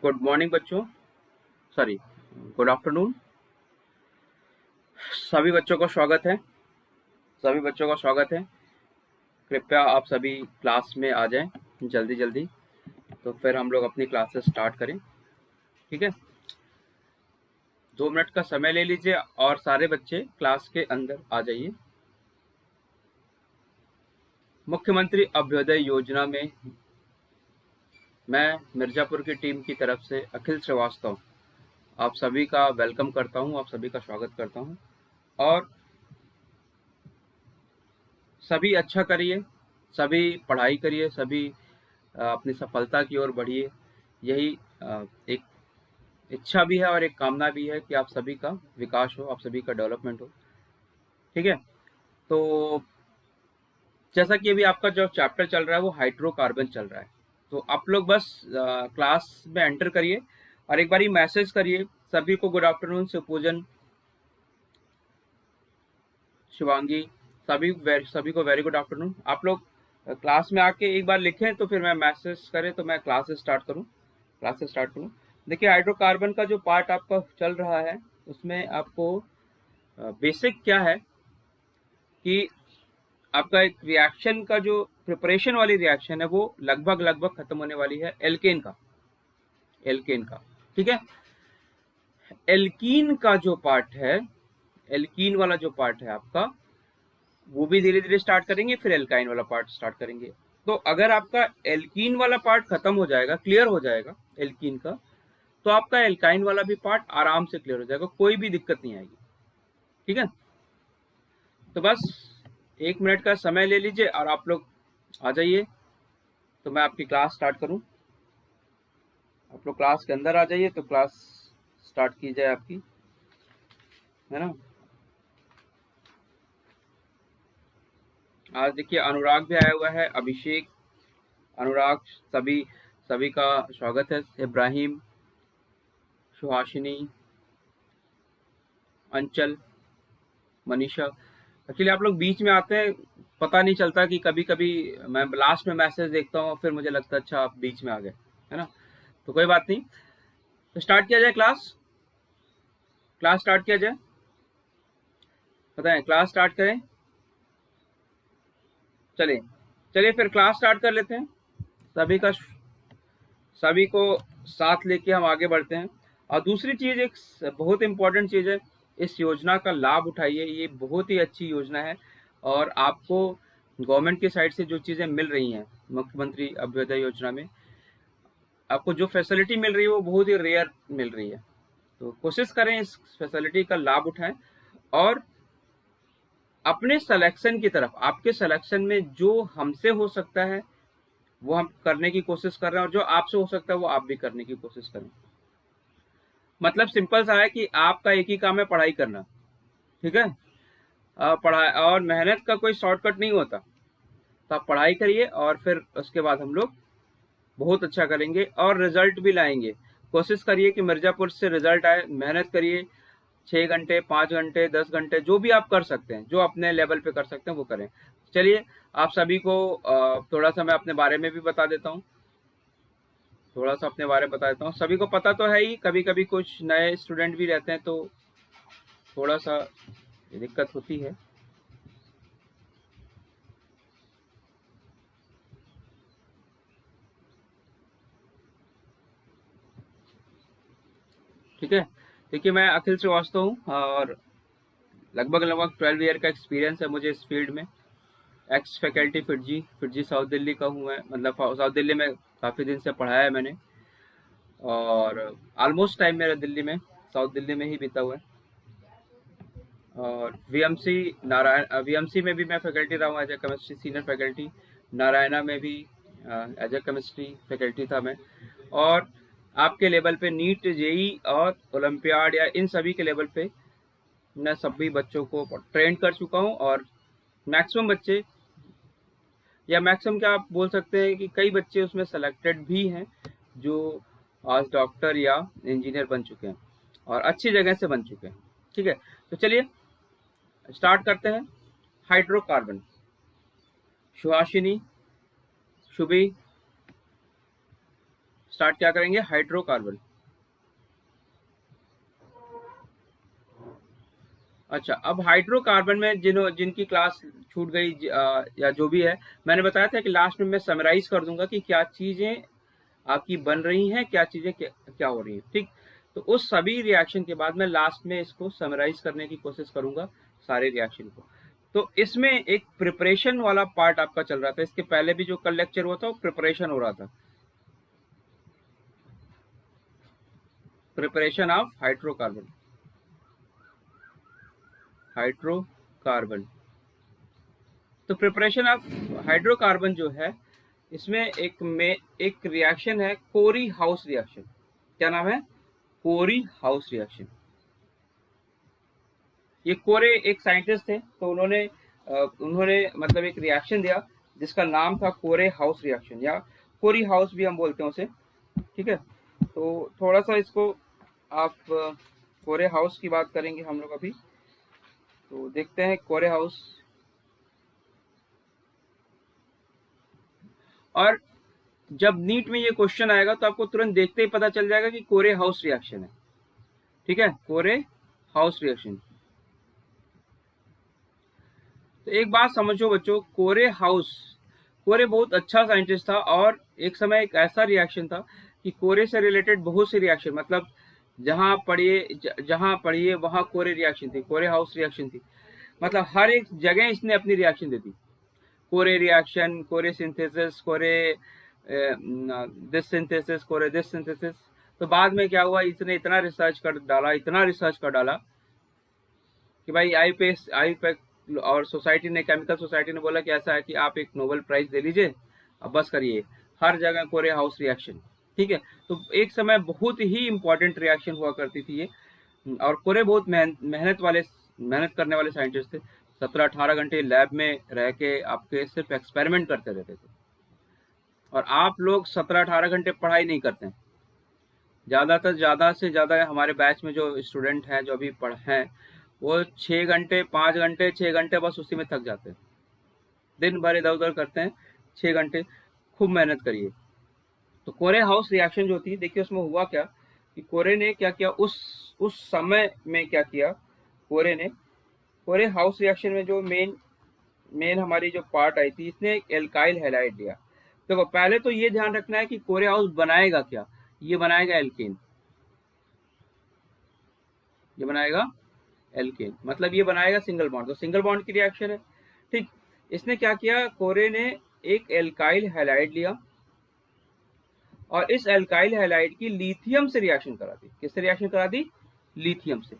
Good morning बच्चों, sorry good afternoon. सभी बच्चों का स्वागत है। सभी बच्चों का स्वागत है। कृपया आप सभी क्लास में आ जाएं जल्दी जल्दी, तो फिर हम लोग अपनी क्लासेस स्टार्ट करें। ठीक है, 2 मिनट का समय ले लीजिए और सारे बच्चे क्लास के अंदर आ जाइए। मुख्यमंत्री अभ्युदय योजना में मैं मिर्जापुर की टीम की तरफ से अखिल श्रीवास्तव आप सभी का वेलकम करता हूं, आप सभी का स्वागत करता हूं। और सभी अच्छा करिए, सभी पढ़ाई करिए, सभी अपनी सफलता की ओर बढ़िए। यही एक इच्छा भी है और एक कामना भी है कि आप सभी का विकास हो, आप सभी का डेवलपमेंट हो। ठीक है, तो जैसा कि अभी आपका जो चैप्टर चल रहा है वो हाइड्रोकार्बन चल रहा है, तो आप लोग बस क्लास में एंटर करिए और एक बारी मैसेज करिए सभी को। गुड आफ्टरनून सुपूजन, शिवांगी, सभी को वेरी गुड आफ्टरनून। आप लोग क्लास में आके एक बार लिखें तो फिर मैं मैसेज करें तो मैं क्लास स्टार्ट करूं। देखिए, हाइड्रोकार्बन का जो पार्ट आपका चल रहा है उसमें आपको बेसिक क्या है कि आपका एक रिएक्शन का जो प्रिपरेशन वाली रिएक्शन है वो लगभग खत्म होने वाली है एल्केन का। ठीक है, एल्कीन का जो पार्ट है, एल्कीन वाला जो पार्ट है आपका, वो भी धीरे धीरे स्टार्ट करेंगे, फिर एल्काइन वाला पार्ट स्टार्ट करेंगे। तो अगर आपका एल्कीन वाला पार्ट खत्म हो जाएगा, क्लियर हो जाएगा एल्कीन का, तो आपका एल्काइन वाला भी पार्ट आराम से क्लियर हो जाएगा, कोई भी दिक्कत नहीं आएगी। ठीक है, तो बस 1 मिनट का समय ले लीजिए और आप लोग आ जाइए तो मैं आपकी क्लास स्टार्ट करूं। आप लोग क्लास के अंदर आ जाइए तो क्लास स्टार्ट की जाए आपकी, है ना। आज देखिए अनुराग भी आया हुआ है, अभिषेक, अनुराग, सभी का स्वागत है। इब्राहिम, सुहासिनी, अंचल, मनीषा। एक्चुअली आप लोग बीच में आते हैं, पता नहीं चलता कि कभी कभी मैं लास्ट में मैसेज देखता हूँ, फिर मुझे लगता है अच्छा आप बीच में आ गए, है ना। तो कोई बात नहीं, तो स्टार्ट किया जाए क्लास स्टार्ट किया जाए, बताएं क्लास स्टार्ट करें। चलिए चलिए फिर क्लास स्टार्ट कर लेते हैं। सभी को साथ लेके हम आगे बढ़ते हैं। और दूसरी चीज, एक बहुत इंपॉर्टेंट चीज है, इस योजना का लाभ उठाइए, ये बहुत ही अच्छी योजना है। और आपको गवर्नमेंट की साइड से जो चीजें मिल रही हैं मुख्यमंत्री अभ्युदय योजना में, आपको जो फैसिलिटी मिल रही है वो बहुत ही रेयर मिल रही है। तो कोशिश करें इस फैसिलिटी का लाभ उठाएं और अपने सिलेक्शन की तरफ, आपके सिलेक्शन में जो हमसे हो सकता है वो हम करने की कोशिश कर रहे हैं, और जो आपसे हो सकता है वो आप भी करने की कोशिश करें। मतलब सिंपल सा है कि आपका एक ही काम है, पढ़ाई करना। ठीक है, पढ़ाई और मेहनत का कोई शॉर्टकट नहीं होता, तो आप पढ़ाई करिए और फिर उसके बाद हम लोग बहुत अच्छा करेंगे और रिजल्ट भी लाएंगे। कोशिश करिए कि मिर्जापुर से रिजल्ट आए, मेहनत करिए, 6 घंटे 5 घंटे 10 घंटे जो भी आप कर सकते हैं, जो अपने लेवल पे कर सकते हैं वो करें। चलिए, आप सभी को थोड़ा सा मैं अपने बारे में भी बता देता हूँ, सभी को पता तो है ही, कभी कभी कुछ नए स्टूडेंट भी रहते हैं तो थोड़ा सा दिक्कत होती है। ठीक है, देखिए मैं अखिल श्रीवास्तव हूँ और लगभग 12 ईयर का एक्सपीरियंस है मुझे इस फील्ड में। X faculty FIITJEE south Delhi का हूँ मैं, मतलब साउथ दिल्ली में काफ़ी दिन से पढ़ाया है मैंने, और ऑलमोस्ट टाइम मेरा दिल्ली में, साउथ दिल्ली में ही बीता हुआ है। और वीएमसी में भी मैं फैकल्टी रहा हूँ as a chemistry senior faculty. Narayana में भी एज ए केमिस्ट्री फैकल्टी था मैं। और आपके लेवल पे नीट, जेई और ओलंपियाड या इन सभी के लेवल पे मैं सभी बच्चों को ट्रेन कर चुका हूँ। और मैक्सिमम बच्चे, या मैक्सिमम क्या आप बोल सकते हैं कि कई बच्चे उसमें सेलेक्टेड भी हैं जो आज डॉक्टर या इंजीनियर बन चुके हैं और अच्छी जगह से बन चुके हैं। ठीक है, तो चलिए स्टार्ट करते हैं। हाइड्रोकार्बन, सुहासिनी, शुभी, स्टार्ट क्या करेंगे, हाइड्रोकार्बन। अच्छा, अब हाइड्रोकार्बन में जिनकी क्लास छूट गई या जो भी है, मैंने बताया था कि लास्ट में मैं समराइज कर दूंगा कि क्या चीजें आपकी बन रही हैं, क्या चीजें क्या हो रही हैं, ठीक। तो उस सभी रिएक्शन के बाद मैं लास्ट में इसको समराइज करने की कोशिश करूंगा, सारे रिएक्शन को। तो इसमें एक प्रिपरेशन वाला पार्ट आपका चल रहा था, इसके पहले भी जो कल लेक्चर हुआ था वो प्रिपरेशन हो रहा था, प्रिपरेशन ऑफ हाइड्रोकार्बन। हाइड्रोकार्बन, तो प्रिपरेशन ऑफ हाइड्रोकार्बन जो है, इसमें एक रिएक्शन है कोरी हाउस रिएक्शन। क्या नाम है, कोरी हाउस रिएक्शन। ये कोरे एक साइंटिस्ट थे, तो उन्होंने मतलब एक रिएक्शन दिया जिसका नाम था कोरे हाउस रिएक्शन, या कोरी हाउस भी हम बोलते हैं उसे, ठीक है। तो थोड़ा सा इसको आप कोरे हाउस की बात करेंगे हम लोग अभी, तो देखते हैं कोरे हाउस। और जब नीट में ये क्वेश्चन आएगा तो आपको तुरंत देखते ही पता चल जाएगा कि कोरे हाउस रिएक्शन है, ठीक है, कोरे हाउस रिएक्शन। तो एक बात समझो बच्चों, कोरे बहुत अच्छा साइंटिस्ट था, और एक समय एक ऐसा रिएक्शन था कि कोरे से रिलेटेड बहुत से रिएक्शन, मतलब जहां पढ़िए वहां कोरे रिएक्शन थी, कोरे हाउस रिएक्शन थी, मतलब हर एक जगह इसने अपनी रिएक्शन दे दी। कोरे रिएक्शन, कोरे सिंथेसिस, कोरे दिस सिंथेसिस, कोरे दिस सिंथेसिस। तो बाद में क्या हुआ, इसने इतना रिसर्च कर डाला कि भाई आई पे और सोसाइटी ने, केमिकल सोसाइटी ने बोला कि ऐसा है कि आप एक नोबेल प्राइज दे लीजिए, अब बस करिए, हर जगह कोरे हाउस रिएक्शन, ठीक है। तो एक समय बहुत ही इंपॉर्टेंट रिएक्शन हुआ करती थी ये, और कोरे बहुत मेहनत करने वाले साइंटिस्ट थे। 17-18 घंटे लैब में रह के आपके सिर्फ एक्सपेरिमेंट करते रहते थे, और आप लोग 17-18 घंटे पढ़ाई नहीं करते हैं। ज़्यादा से ज़्यादा हमारे बैच में जो स्टूडेंट हैं, जो अभी पढ़ हैं, वो 6 घंटे, 5 घंटे, 6 घंटे बस उसी में थक जाते हैं। दिन भर इधर उधर करते हैं, 6 घंटे, खूब मेहनत करिए। तो कोरे हाउस रिएक्शन जो होती है, देखिए उसमें हुआ क्या कि कोरे ने क्या किया, उस समय में क्या किया, कोरे ने कोरे हाउस रिएक्शन में जो मेन मेन हमारी जो पार्ट आई थी, इसने एक एल्काइल हैलाइड लिया। देखो पहले तो ये ध्यान रखना है कि कोरे हाउस बनाएगा क्या, ये बनाएगा एल्केन, ये बनाएगा एल्केन, मतलब ये बनाएगा सिंगल बॉन्ड, तो सिंगल बॉन्ड की रिएक्शन है, ठीक। इसने क्या किया, कोरे ने एक एल्काइल हैलाइड लिया, और इस एल्काइल हैलाइड की लिथियम से रिएक्शन करा दी। किससे रिएक्शन करा दी, लिथियम से।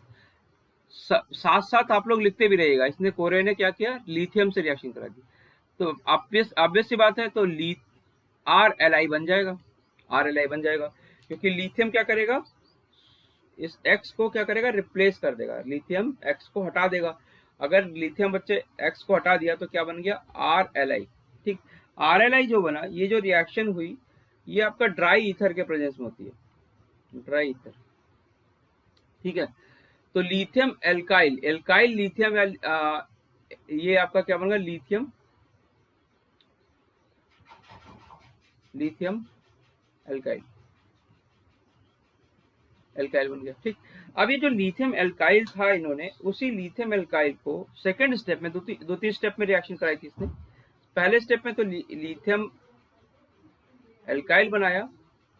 साथ साथ आप लोग लिखते भी रहिएगा, इसने कोरे ने क्या किया, लिथियम से रिएक्शन करा दी। तो ऑब्वियस सी बात है, तो आर एल आई बन जाएगा, आर एल आई बन जाएगा, क्योंकि लिथियम क्या करेगा, इस एक्स को क्या करेगा, रिप्लेस कर देगा, लिथियम एक्स को हटा देगा। अगर लिथियम बच्चे एक्स को हटा दिया तो क्या बन गया, आर एल आई, ठीक। आर एल आई जो बना, ये जो रिएक्शन हुई, ये आपका ड्राई ईथर के प्रेजेंस में होती है, ड्राई ईथर, ठीक है। तो लिथियम एल्काइल, एल्काइल लिथियम, ये आपका क्या बनेगा, लिथियम, लिथियम एल्काइल, एल्काइल बन गया, ठीक। अब ये जो लिथियम एल्काइल था, इन्होंने उसी लिथियम एल्काइल को सेकंड स्टेप में, दो तीन स्टेप में रिएक्शन कराई थी इसने। पहले स्टेप में तो लिथियम एल्काइल बनाया,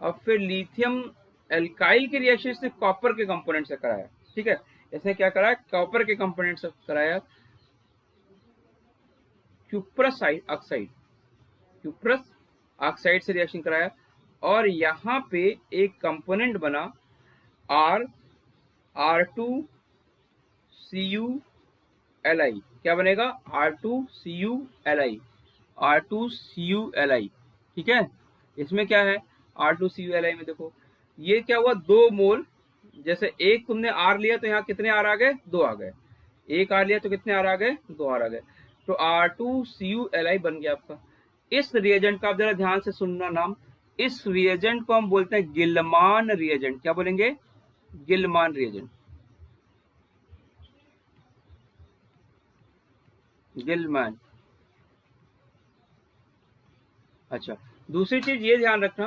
और फिर लिथियम एल्काइल की रिएक्शन इसने कॉपर के कंपोनेंट से कराया, ठीक है। इसने क्या कराया, कॉपर के कंपोनेंट से कराया, क्यूप्रस ऑक्साइड, क्यूप्रस ऑक्साइड से रिएक्शन कराया, और यहाँ पे एक कंपोनेंट बना आर R2CuLi, क्या बनेगा, R2CuLi, R2CuLi, ठीक है। इसमें क्या है, R2CuLi में देखो ये क्या हुआ, 2 मोल, जैसे एक तुमने आर लिया तो यहाँ कितने आर आ गए, 2 आ गए, एक आर लिया तो कितने आर आ गए, 2 आर आ गए, तो R2CuLi बन गया आपका। इस रिएजेंट का आप जरा ध्यान से सुनना नाम, इस रिएजेंट को हम बोलते हैं गिलमान रिएजेंट। क्या बोलेंगे, गिलमान रिएजेंट, गिलमान। अच्छा, दूसरी चीज ये ध्यान रखना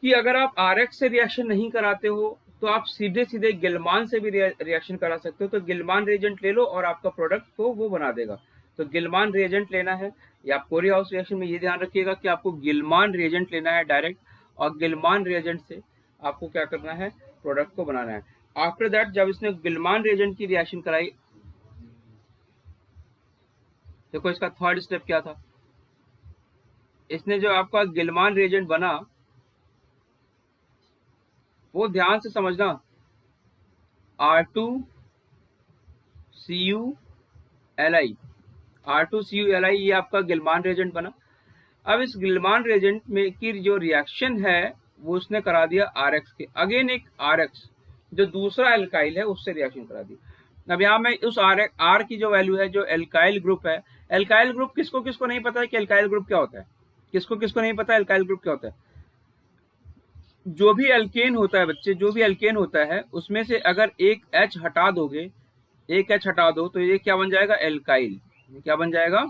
कि अगर आप आरएक्स से रिएक्शन नहीं कराते हो तो आप सीधे सीधे गिलमान से भी रिएक्शन करा सकते हो। तो गिलमान रिएजेंट ले लो और आपका प्रोडक्ट को वो बना देगा। तो गिलमान रिएजेंट लेना है, या आप कोरी हाउस रिएक्शन में ये ध्यान रखिएगा कि आपको गिलमान रिएजेंट लेना है डायरेक्ट, और गिलमान रिएजेंट से आपको क्या करना है, प्रोडक्ट को बनाना है। आफ्टर दैट जब इसने गिलमान रिएजेंट की रिएक्शन कराई, देखो इसका थर्ड स्टेप क्या था, इसने जो आपका गिलमान रिएजेंट बना वो ध्यान से समझना, R2CuLi, R2CuLi ये आपका गिलमान रिएजेंट बना। अब इस गिलमान रिएजेंट में की जो रिएक्शन है वो उसने करा दिया RX के, अगेन एक RX जो दूसरा एल्काइल है उससे रिएक्शन करा दी। अब यहाँ में उस R की जो वैल्यू है, जो एल्काइल ग्रुप है, एल्काइल ग्रुप किसको किसको नहीं पता है कि एल्काइल ग्रुप क्या होता है, किसको किसको नहीं पता एल्काइल ग्रुप क्या होता है। जो भी एल्केन होता है बच्चे, जो भी एल्केन होता है उसमें से अगर एक H हटा दोगे, एक H हटा दो तो ये क्या बन जाएगा, एल्काइल। क्या बन जाएगा,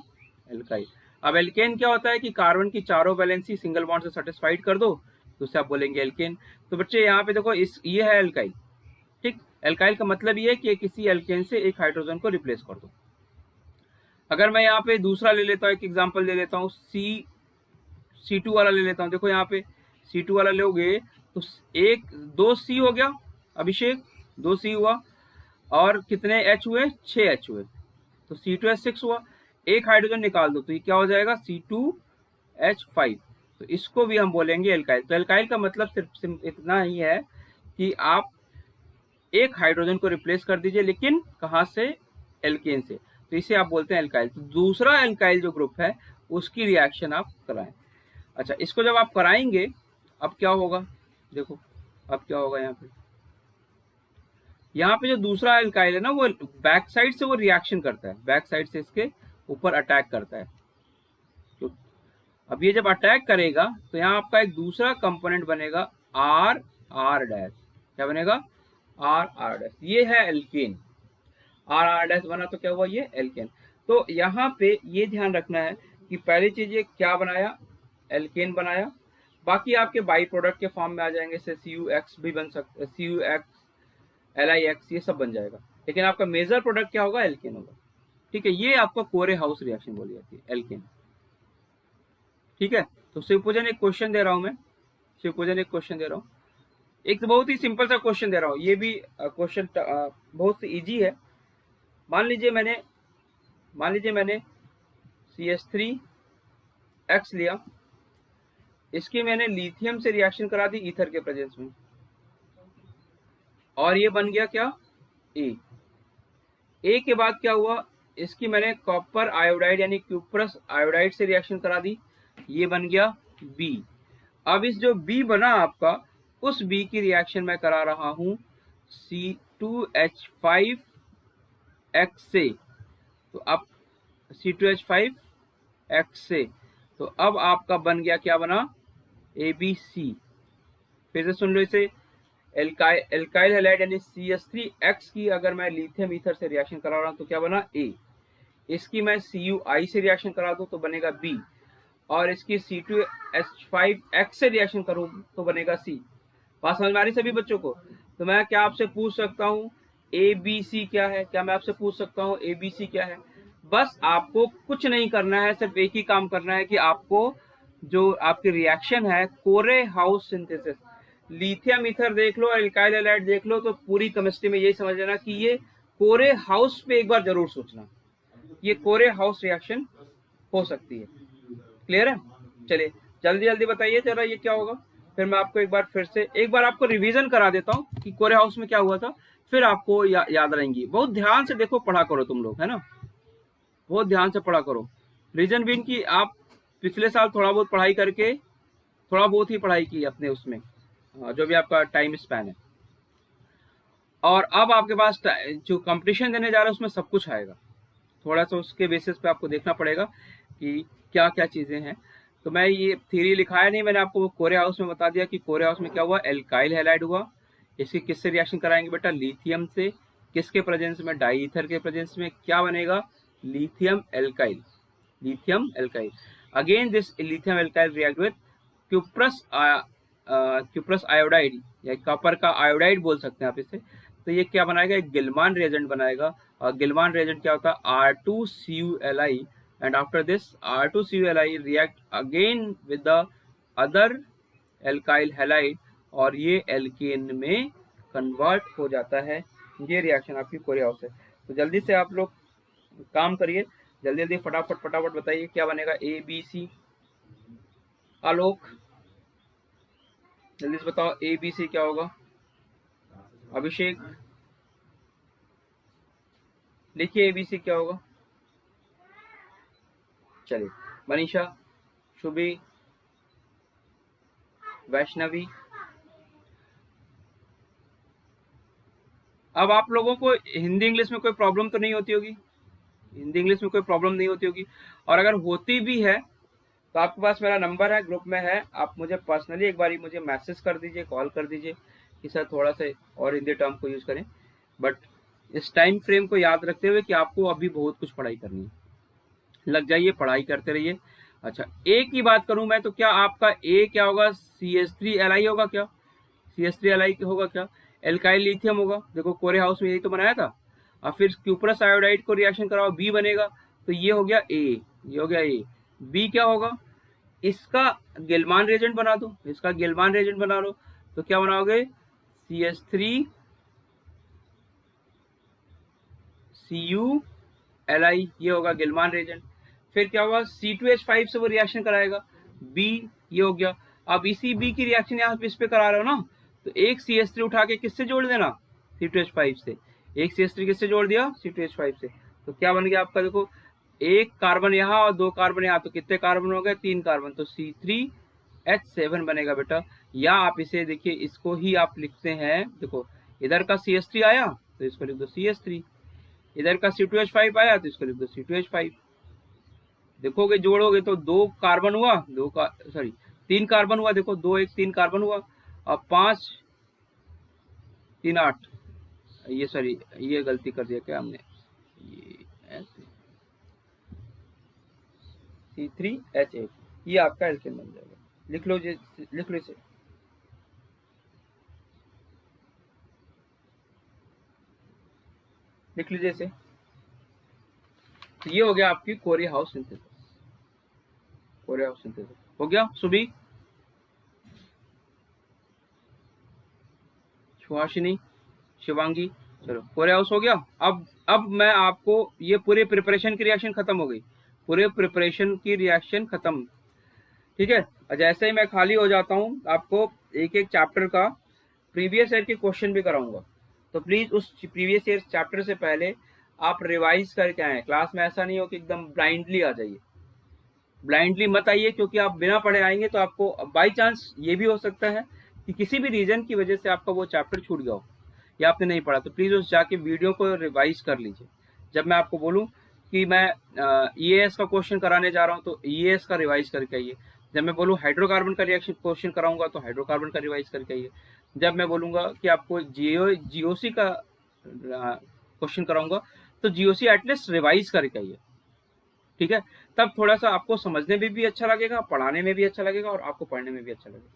एल्काइल। अब एल्केन क्या होता है कि कार्बन की चारों वैलेंसी सिंगल बॉन्ड से सेटिस्फाइड कर दो तो उसे आप बोलेंगे एल्केन। तो बच्चे यहाँ पे देखो ये है एल्काइल, ठीक। एल्काइल का मतलब ये है कि किसी एल्केन से एक हाइड्रोजन को रिप्लेस कर दो। अगर मैं यहाँ पे दूसरा ले लेता हूँ, एक एग्जाम्पल ले लेता हूँ, C2 वाला ले लेता हूँ। देखो यहाँ पे C2 वाला लोगे तो एक 2C हो गया अभिषेक, 2C हुआ, और कितने H हुए, 6 H हुए, तो C2H6 हुआ। एक हाइड्रोजन निकाल दो तो ये क्या हो जाएगा, C2H5। तो इसको भी हम बोलेंगे एल्काइल। तो एल्काइल का मतलब सिर्फ इतना ही है कि आप एक हाइड्रोजन को रिप्लेस कर दीजिए, लेकिन कहाँ से, एल्केन से, तो इसे आप बोलते हैं एल्काइल। तो दूसरा एल्काइल जो ग्रुप है उसकी रिएक्शन आप कराएं। अच्छा, इसको जब आप कराएंगे अब क्या होगा, देखो अब क्या होगा, यहाँ पे जो दूसरा एल्काइल है ना वो बैक साइड से वो रिएक्शन करता है, बैक साइड से इसके ऊपर अटैक करता है। तो अब ये जब अटैक करेगा तो यहाँ आपका एक दूसरा कंपोनेंट बनेगा RR-, क्या बनेगा, RR-। ये है एल्केन, RR- बना तो क्या हुआ, ये एल्केन। तो यहाँ पे ये ध्यान रखना है कि पहली चीज ये क्या बनाया, एल्केन बनाया। बाकी आपके बाई प्रोडक्ट के फॉर्म में आ जाएंगे, जैसे CuX भी बन सकता है, CuX, LiX, ये सब बन जाएगा, लेकिन आपका मेजर प्रोडक्ट क्या होगा, एल्केन होगा। ठीक है, ये आपका कोरे हाउस रिएक्शन बोली जाती है, एल्केन। ठीक है, तो शिवपूजन एक क्वेश्चन दे रहा हूं मैं, शिवपूजन एक क्वेश्चन दे रहा हूँ, एक तो बहुत ही सिंपल सा क्वेश्चन दे रहा हूँ, ये भी क्वेश्चन बहुत इजी है। मान लीजिए मैंने CH3X लिया, इसकी मैंने लिथियम से रिएक्शन करा दी ईथर के प्रेजेंस में, और ये बन गया क्या, ए के बाद क्या हुआ, इसकी मैंने कॉपर आयोडाइड यानी क्यूप्रस आयोडाइड से रिएक्शन करा दी, ये बन गया बी। अब इस जो बी बना आपका, उस बी की रिएक्शन मैं करा रहा हूं C2H5X से, तो अब C2H5X से, तो अब आपका बन गया, क्या बना, ABC। फिर से सुन लो इसे, एल्काइल हैलाइड यानी CH3X की अगर मैं लिथियम ईथर से रिएक्शन करा रहा हूं तो क्या बना, ए। इसकी मैं CuI से रिएक्शन करा दूं तो बनेगा बी, और इसकी C2H5X से रिएक्शन करूं तो बनेगा सी। बात समझ में आ रही सभी बच्चों को। तो मैं क्या आपसे पूछ सकता हूं ABC क्या है, क्या मैं आपसे पूछ सकता हूं ABC क्या है। बस आपको कुछ नहीं करना है, सिर्फ एक ही काम करना है कि आपको जो आपकी रिएक्शन है कोरे हाउस सिंथेसिस, लिथियम ईथर देख लो, एल्काइल हैलाइड देख लो, तो पूरी केमिस्ट्री में यही समझ लेना कि ये कोरे हाउस पे एक बार जरूर सोचना, ये कोरे हाउस रिएक्शन हो सकती है। क्लियर है, चलिए जल्दी जल्दी बताइए जरा ये क्या होगा, फिर मैं आपको एक बार आपको रिवीजन करा देता हूँ कि कोरे हाउस में क्या हुआ था, फिर आपको याद रहेंगी। बहुत ध्यान से देखो, पढ़ा करो तुम लोग, है ना, बहुत ध्यान से पढ़ा करो। रीजन बीन की आप पिछले साल थोड़ा बहुत पढ़ाई करके, थोड़ा बहुत ही पढ़ाई की अपने उसमें, जो भी आपका टाइम स्पैन है, और अब आपके पास जो कंपटीशन देने जा रहा है उसमें सब कुछ आएगा, थोड़ा सा उसके बेसिस पे आपको देखना पड़ेगा कि क्या क्या चीजें हैं। तो मैं ये थ्योरी लिखाया नहीं, मैंने आपको कोरे हाउस में बता दिया कि कोरे हाउस में क्या हुआ, एल्काइल हैलाइड हुआ, इसकी किससे रिएक्शन कराएंगे बेटा, लिथियम से, किसके प्रेजेंस में, डाई ईथर के प्रेजेंस में, क्या बनेगा, lithium alkyl, lithium alkyl. Again this lithium alkyl react with cuprous cuprous iodide या कॉपर का आयोडाइड बोल सकते हैं आप इसे। तो ये क्या बनाएगा, एक गिलमान रिएजेंट बनाएगा। और गिलमान रिएजेंट क्या होता है, R2CuLi, and after this R2CuLi react again with the other alkyl halide और ये एल्केन में कन्वर्ट हो जाता है। ये रिएक्शन आपकी कोरे हाउस है। तो जल्दी से आप लोग काम करिए, जल्दी जल्दी फटाफट बताइए क्या बनेगा। ABC, आलोक जल्दी से बताओ ABC क्या होगा। अभिषेक लिखिए ABC क्या होगा। चलिए, मनीषा, शुभी, वैष्णवी। अब आप लोगों को हिंदी इंग्लिश में कोई प्रॉब्लम तो नहीं होती होगी, हिंदी इंग्लिश में कोई प्रॉब्लम नहीं होती होगी। और अगर होती भी है तो आपके पास मेरा नंबर है, ग्रुप में है, आप मुझे पर्सनली एक बारी मुझे मैसेज कर दीजिए, कॉल कर दीजिए कि सर थोड़ा सा और हिंदी टर्म को यूज़ करें। बट इस टाइम फ्रेम को याद रखते हुए कि आपको अभी बहुत कुछ पढ़ाई करनी है, लग जाइए, पढ़ाई करते रहिए। अच्छा, ए की बात करूं मैं तो क्या आपका ए क्या होगा, CH3Li होगा क्या, CH3Li होगा क्या, एल्काइल लिथियम होगा। देखो कोरे हाउस में यही तो बनाया था। और फिर क्यूप्रस आयोडाइड को रिएक्शन कराओ, बी बनेगा। तो ये हो गया ए, ये हो गया ए। बी क्या होगा, इसका गिलमान रिएजेंट बना दो, इसका गिलमान रिएजेंट बना लो। तो क्या बनाओगे, CH3Cu ये होगा गिलमान रिएजेंट। फिर क्या होगा, C2H5 से वो रिएक्शन कराएगा, बी ये हो गया। अब इसी बी की रिएक्शन यहाँ पे इस पे करा रहे हो ना, तो एक CH3 उठा के किससे जोड़ देना, C2H5 से। एक CH3 किससे जोड़ दिया, C2H5 से। तो क्या बन गया आपका, देखो एक कार्बन यहाँ और दो कार्बन यहाँ, तो कितने कार्बन हो गए, 3 कार्बन। तो C3H7 बनेगा बेटा। या आप इसे देखिए, इसको ही आप लिखते हैं, देखो इधर का CH3 आया तो इसको लिख दो CH3, इधर का C2H5 आया तो इसको लिख दो C2H5। देखोगे जोड़ोगे तो 2 कार्बन हुआ, 3 कार्बन हुआ। देखो 2 1 3 कार्बन हुआ। अब 5 3 8, ये सॉरी ये गलती कर दिया क्या हमने, ये ऐसे C3H8 ये आपका एल्केन बन जाएगा। लिख लो इसे। लिख लीजिए इसे। ये हो गया आपकी कोरे हाउस सिंथेसिस, कोरे हाउस सिंथेसिस हो गया। सुबी, सुहासिनी, शिवांगी, चलो कोरे हाउस हो गया। अब मैं आपको ये पूरे प्रिपरेशन की रिएक्शन खत्म हो गई, पूरे प्रिपरेशन की रिएक्शन खत्म, ठीक है। और जैसे ही मैं खाली हो जाता हूँ आपको एक एक चैप्टर का प्रीवियस ईयर के क्वेश्चन भी कराऊंगा। तो प्लीज उस प्रीवियस ईयर चैप्टर से पहले आप रिवाइज करके आए। क्लास में ऐसा नहीं हो कि एकदम ब्लाइंडली आ जाइए, ब्लाइंडली मत आइए, क्योंकि आप बिना पढ़े आएंगे तो आपको बाई चांस ये भी हो सकता है कि किसी भी रीजन की वजह से आपका वो चैप्टर छूट गया हो या आपने नहीं पढ़ा। तो प्लीज़ उस जाके वीडियो को रिवाइज कर लीजिए। जब मैं आपको बोलूँ कि मैं EAS का क्वेश्चन कराने जा रहा हूँ तो EAS का रिवाइज करके आइए। जब मैं बोलूँ हाइड्रोकार्बन का रिएक्शन क्वेश्चन कराऊंगा तो हाइड्रोकार्बन का रिवाइज करके आइए। जब मैं बोलूँगा कि आपको GOC का क्वेश्चन कराऊंगा तो GOC एटलीस्ट रिवाइज करके आइए, ठीक है। तब थोड़ा सा आपको समझने में भी अच्छा लगेगा, पढ़ाने में भी अच्छा लगेगा और आपको पढ़ने में भी अच्छा लगेगा,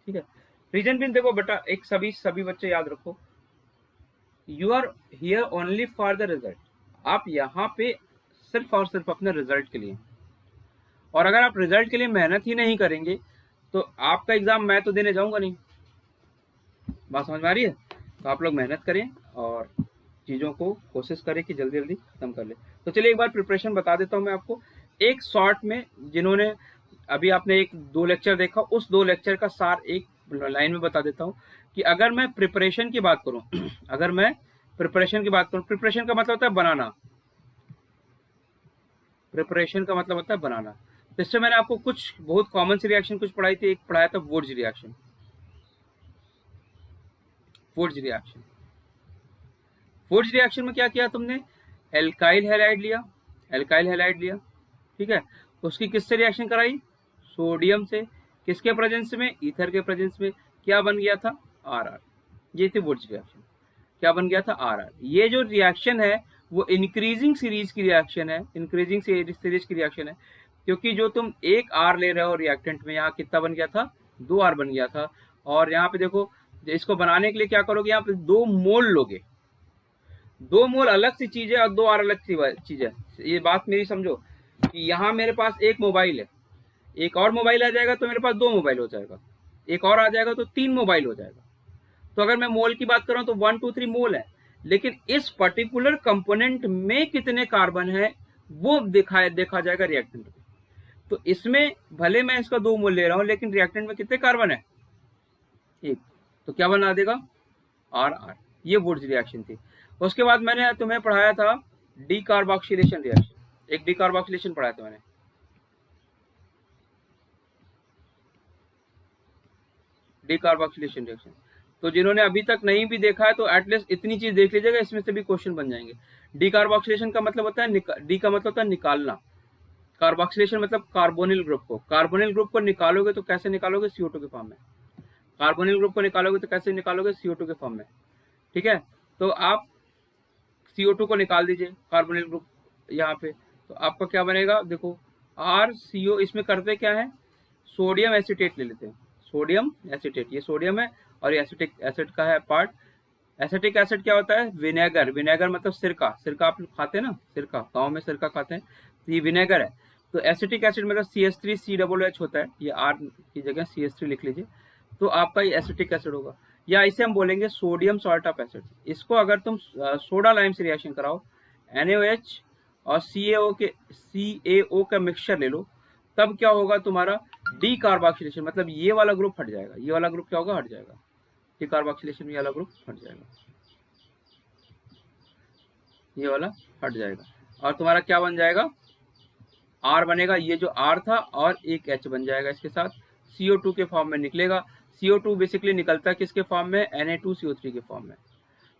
ठीक है। रीजन भी देखो बेटा, एक सभी बच्चे याद रखो, you are here only for the result. आप यहाँ पे सिर्फ और सिर्फ अपने रिजल्ट के लिए, और अगर आप रिजल्ट के लिए मेहनत ही नहीं करेंगे तो आपका एग्जाम मैं तो देने जाऊंगा नहीं। बात समझ में आ रही है? तो आप लोग मेहनत करें और चीज़ों को कोशिश करें कि जल्दी जल्दी खत्म कर ले। तो चलिए एक बार प्रिपरेशन बता देता हूँ मैं आपको एक शॉर्ट में। जिन्होंने अभी आपने 1-2 लेक्चर देखा, उस 2 लेक्चर का सार एक लाइन में बता देता हूँ कि अगर मैं प्रिपरेशन की बात करूँ अगर मैं प्रिपरेशन की बात करूँ, प्रिपरेशन का मतलब होता है बनाना, प्रिपरेशन का मतलब होता है बनाना। तो इससे मैंने आपको कुछ बहुत कॉमन सी रिएक्शन कुछ पढ़ाई थी। एक पढ़ाया था Wurtz reaction, Wurtz reaction. Wurtz reaction में क्या किया तुमने, एल्काइल हैलाइड लिया, एल्काइल हैलाइड लिया, ठीक है। उसकी किससे रिएक्शन कराई, सोडियम से। किसके प्रेजेंस में, ईथर के प्रेजेंस में। क्या बन गया था, RR। ये थी वुड्स रिएक्शन। क्या बन गया था, RR। ये जो रिएक्शन है वो इंक्रीजिंग सीरीज की रिएक्शन है, इंक्रीजिंग सीरीज की रिएक्शन है, क्योंकि जो तुम एक R ले रहे हो रिएक्टेंट में, यहाँ कितना बन गया था, 2 R बन गया था। और यहाँ पे देखो, इसको बनाने के लिए क्या करोगे, यहाँ पे 2 मोल लोगे। 2 मोल अलग सी चीज है और 2 R अलग सी चीज है। ये बात मेरी समझो कि यहाँ मेरे पास एक मोबाइल है, एक और मोबाइल आ जाएगा तो मेरे पास 2 मोबाइल हो जाएगा, एक और आ जाएगा तो 3 मोबाइल हो जाएगा। तो अगर मैं मोल की बात कर रहा हूँ तो 1 2 3 मोल है, लेकिन इस पर्टिकुलर कंपोनेंट में कितने कार्बन है वो देखा जाएगा रिएक्टेंट में। तो इसमें भले मैं इसका 2 मोल ले रहा हूँ, लेकिन रिएक्टेंट में कितने कार्बन है, एक। तो क्या बना देगा, आर आर। ये वुड्स रिएक्शन थी। उसके बाद मैंने तुम्हें पढ़ाया था डीकार्बोक्सिलेशन रिएक्शन, एक डीकार्बोक्सिलेशन पढ़ाया था मैंने, डीकार्बोक्सिलेशन रिएक्शन। तो जिन्होंने अभी तक नहीं भी देखा है तो एटलीस्ट इतनी चीज देख लीजिएगा, इसमें से भी क्वेश्चन बन जाएंगे। डीकार्बोक्सिलेशन का मतलब होता है, डी का मतलब होता है निकालना, कार्बोक्सिलेशन मतलब कार्बोनिल ग्रुप को। कार्बोनिल ग्रुप को निकालोगे तो कैसे निकालोगे, CO2 के फॉर्म में। कार्बोनिल ग्रुप को निकालोगे तो कैसे निकालोगे, CO2 के फॉर्म में। ठीक है, तो आप CO2 को निकाल दीजिए, कार्बोनिल ग्रुप यहाँ पे, तो आपका क्या बनेगा, देखो RCO। इसमें करते क्या है, सोडियम एसिटेट ले लेते हैं, सोडियम एसिटेट, ये सोडियम है और ये एसिटिक एसिड का है पार्ट। एसिटिक एसिड क्या होता है, विनेगर। विनेगर मतलब सिरका, सिरका आप लोग खाते हैं ना, सिरका, गाँव में सिरका खाते हैं, तो ये विनेगर है। तो एसिटिक एसिड मतलब CH3COOH होता है, ये R की जगह CH3 लिख लीजिए, तो आपका ये एसिटिक एसिड होगा। या इसे हम बोलेंगे सोडियम सॉल्ट ऑफ एसिड। इसको अगर तुम सोडा लाइम से रिएक्शन कराओ, NaOH और CaO का मिक्सचर ले लो, तब क्या होगा तुम्हारा, डीकार्बोक्सिलेशन, मतलब ये वाला ग्रुप हट जाएगा, ये वाला ग्रुप क्या होगा, हट जाएगा, डीकार्बोक्सिलेशन ये वाला ग्रुप हट जाएगा, ये वाला हट जाएगा, और तुम्हारा क्या बन जाएगा, R बनेगा। ये जो R था और एक H बन जाएगा इसके साथ, CO2 के फॉर्म में निकलेगा। CO2 बेसिकली निकलता है किसके फॉर्म में, Na2CO3 के फॉर्म में।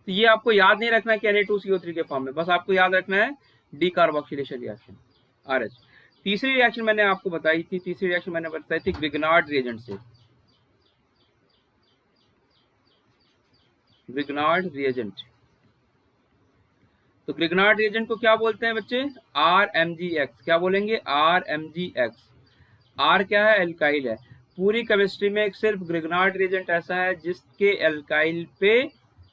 तो ये आपको याद नहीं रखना है कि Na2CO3 के फॉर्म में, बस आपको याद रखना है डीकार्बोक्सिलेशन रिएक्शन, RH। तीसरी रिएक्शन मैंने आपको बताई थी, तीसरी रिएक्शन मैंने बताई थी ग्रिग्नार्ड रिएजेंट से, ग्रिग्नार्ड रिएजेंट। तो ग्रिग्नार्ड रिएजेंट को क्या बोलते हैं बच्चे, RMgX। क्या बोलेंगे, RMgX। R क्या है, एल्काइल है। पूरी केमिस्ट्री में एक सिर्फ ग्रिग्नार्ड रिएजेंट ऐसा है जिसके एल्काइल पे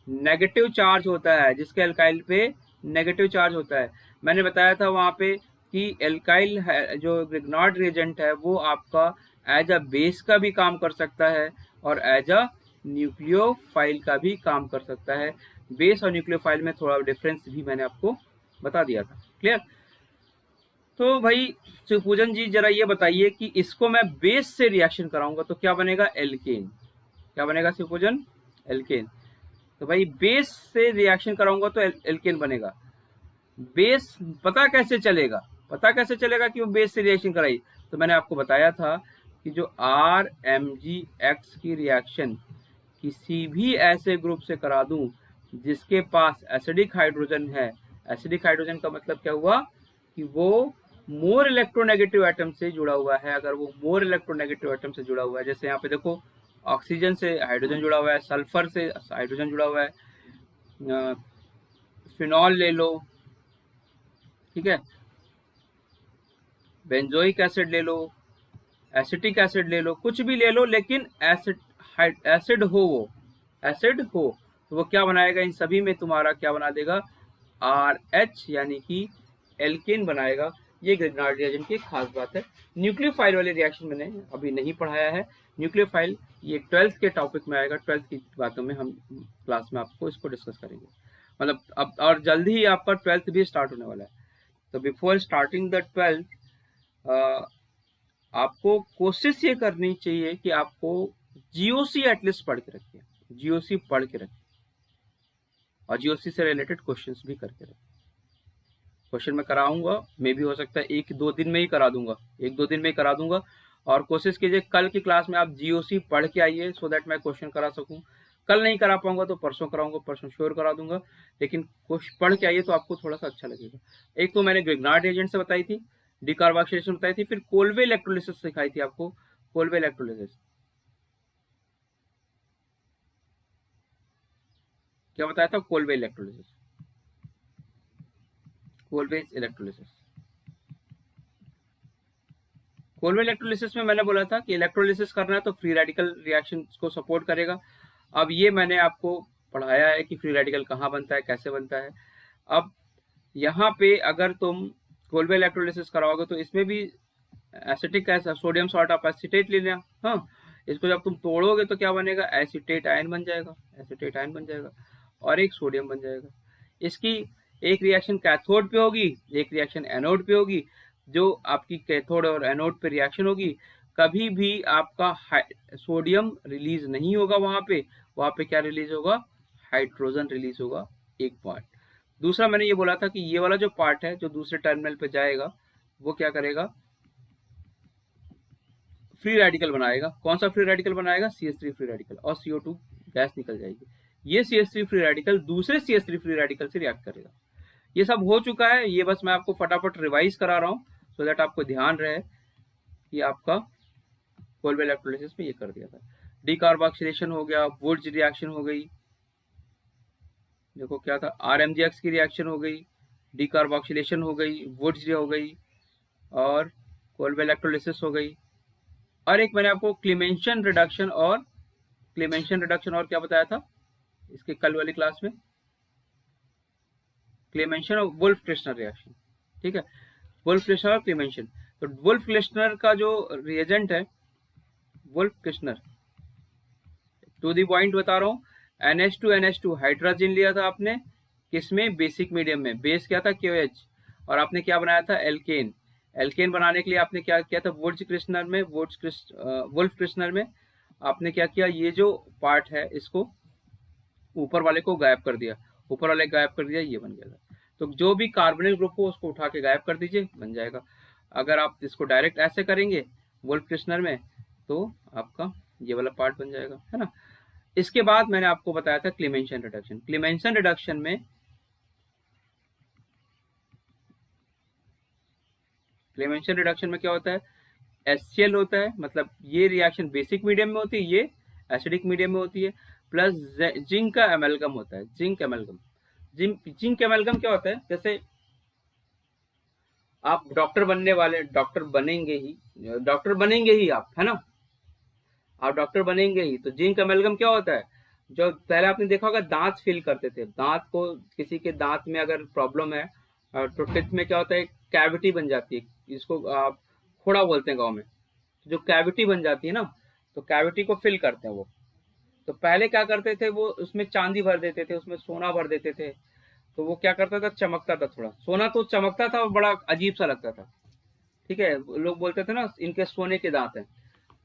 नेगेटिव चार्ज होता है, जिसके एल्काइल पे नेगेटिव चार्ज होता है। मैंने बताया था वहां पे कि एल्काइल जो ग्रिग्नार्ड रिएजेंट है वो आपका एज अ बेस का भी काम कर सकता है और एज अ न्यूक्लियोफाइल का भी काम कर सकता है। बेस और न्यूक्लियोफाइल में थोड़ा डिफरेंस भी मैंने आपको बता दिया था, क्लियर। तो भाई शिवपूजन जी जरा ये बताइए कि इसको मैं बेस से रिएक्शन कराऊंगा तो क्या बनेगा, एल्केन। क्या बनेगा शिवपूजन, एल्केन। तो भाई बेस से रिएक्शन कराऊंगा तो एल्केन बनेगा। बेस पता कैसे चलेगा, पता कैसे चलेगा कि वो बेस से रिएक्शन कराई, तो मैंने आपको बताया था कि जो RMgX की रिएक्शन किसी भी ऐसे ग्रुप से करा दूं जिसके पास एसिडिक हाइड्रोजन है, एसिडिक हाइड्रोजन का मतलब क्या हुआ कि वो मोर इलेक्ट्रोनेगेटिव एटम से जुड़ा हुआ है। अगर वो मोर इलेक्ट्रोनेगेटिव एटम से जुड़ा हुआ है, जैसे यहाँ पे देखो ऑक्सीजन से हाइड्रोजन जुड़ा हुआ है, सल्फर से हाइड्रोजन जुड़ा हुआ है, फिनॉल ले लो, ठीक है, बेंजोइक एसिड ले लो, एसिटिक एसिड ले लो, कुछ भी ले लो, लेकिन एसिड हो, वो एसिड हो, तो वो क्या बनाएगा, इन सभी में तुम्हारा क्या बना देगा, RH, यानी कि एल्केन बनाएगा। ये ग्रिग्नार्ड रिएजेंट की खास बात है। न्यूक्लियोफाइल वाले रिएक्शन मैंने अभी नहीं पढ़ाया है, न्यूक्लियोफाइल ये 12th के टॉपिक में आएगा, 12th की बातों में हम क्लास में आपको इसको डिस्कस करेंगे, मतलब अब और जल्दी ही आपका 12th भी स्टार्ट होने वाला है। तो बिफोर स्टार्टिंग द 12th आपको कोशिश ये करनी चाहिए कि आपको GOC एटलीस्ट पढ़ के रखिए, GOC पढ़ के रखिए और GOC से रिलेटेड क्वेश्चंस भी करके रखिए। क्वेश्चन मैं कराऊंगा, मे भी हो सकता है 1-2 दिन में ही करा दूंगा, 1-2 दिन में ही करा दूंगा। और कोशिश कीजिए कल की क्लास में आप GOC पढ़ के आइए, सो दैट मैं क्वेश्चन करा सकूं। कल नहीं करा पाऊंगा तो परसों कराऊंगा, परसों श्योर करा दूंगा, लेकिन पढ़ के आइए तो आपको थोड़ा सा अच्छा लगेगा। एक तो मैंने ग्रिग्नार्ड एजेंट से बताई थी, डीकार्बोक्सिलेशन बताई थी, फिर कोलवे इलेक्ट्रोलिसिस सिखाई थी आपको, कोलवे इलेक्ट्रोलिसिस। क्या बताया था, Colway electrolysis, Colway electrolysis, Colway electrolysis में मैंने बोला था कि इलेक्ट्रोलिसिस करना है तो फ्री रेडिकल रिएक्शन को सपोर्ट करेगा। अब ये मैंने आपको पढ़ाया है कि फ्री रेडिकल कहाँ बनता है, कैसे बनता है। अब यहाँ पे अगर तुम कोलवे इलेक्ट्रोलिसिस कराओगे तो इसमें भी एसिटिक ऐसा सोडियम सॉल्ट ऑफ एसिटेट ले लेना। हाँ, इसको जब तुम तोड़ोगे तो क्या बनेगा, एसिटेट आयन बन जाएगा, एसिटेट आयन बन जाएगा और एक सोडियम बन जाएगा। इसकी एक रिएक्शन कैथोड पे होगी, एक रिएक्शन एनोड पे होगी। जो आपकी कैथोड और एनोड पे रिएक्शन होगी, कभी भी आपका सोडियम रिलीज नहीं होगा वहां पे क्या रिलीज होगा, हाइड्रोजन रिलीज होगा, एक पार्ट। दूसरा मैंने ये बोला था कि ये वाला जो पार्ट है जो दूसरे टर्मिनल पे जाएगा वो क्या करेगा, फ्री रेडिकल बनाएगा। कौन सा फ्री रेडिकल बनाएगा, CH3 फ्री रेडिकल, और CO2 गैस निकल जाएगी। ये CH3 फ्री रेडिकल दूसरे CH3 फ्री रेडिकल से रिएक्ट करेगा। ये सब हो चुका है, ये बस मैं आपको फटाफट रिवाइज करा रहा हूँ सो दैट आपको ध्यान रहे कि आपका कोलवे इलेक्ट्रोलिसिस में ये कर दिया था। डीकार्बोक्सिलेशन हो गया, वुड्स रिएक्शन हो गई, देखो क्या था, RMGX की रिएक्शन हो गई, डीकार्बोक्सिलेशन हो गई, वुड्स हो गई, और कोलवे इलेक्ट्रोलिसिस हो गई। और एक मैंने आपको क्लीमेंशन रिडक्शन और क्या बताया था इसके कल वाली क्लास में, क्लीमेंशन और वुल्फ क्रिस्टनर रिएक्शन। ठीक है, वुल्फ क्रिस्टनर और क्लीमेंशन। तो वुल्फ क्रिस्टनर का जो रिएजेंट है, Wolff Kishner to the point बता रहा हूँ, NH2 हाइड्रोजन लिया था आपने किसमें, बेसिक मीडियम में, बेस क्या था KOH, और आपने क्या बनाया था, एल्केन। एल्केन बनाने के लिए आपने क्या किया था, वुल्फ क्रिस्टनर में आपने क्या किया, ये जो पार्ट है इसको ऊपर वाले को गायब कर दिया, ऊपर वाले गायब कर दिया, ये बन गया था। तो जो भी कार्बोनिल ग्रुप हो उसको उठा के गायब कर दीजिए, बन जाएगा। अगर आप इसको डायरेक्ट ऐसे करेंगे वुल्फ क्रिस्टनर में तो आपका ये वाला पार्ट बन जाएगा, है ना। इसके बाद मैंने आपको बताया था क्लीमेंशन रिडक्शन। क्लीमेंशन रिडक्शन में क्या होता है, HCl होता है, मतलब ये रिएक्शन बेसिक मीडियम में होती है, ये एसिडिक मीडियम में होती है, प्लस जिंक का एमेल्गम होता है, जिंक एमेल्गम। जिंक एमेल्गम क्या होता है, जैसे आप डॉक्टर बनेंगे ही आप, है ना, आप डॉक्टर बनेंगे ही। तो जिंक एमेल्गम क्या होता है, जो पहले आपने देखा होगा दांत फिल करते थे, दांत को किसी के दांत में अगर प्रॉब्लम है तो टिथ में क्या होता है, कैविटी बन जाती है, इसको आप खोड़ा बोलते हैं गाँव में। जो कैविटी बन जाती है ना, तो कैविटी को फिल करते हैं वो। तो पहले क्या करते थे, वो उसमें चांदी भर देते थे, उसमें सोना भर देते थे, तो वो क्या करता था, चमकता था थोड़ा, सोना तो चमकता था और बड़ा अजीब सा लगता था। ठीक है, लोग बोलते थे ना इनके सोने के दांत हैं,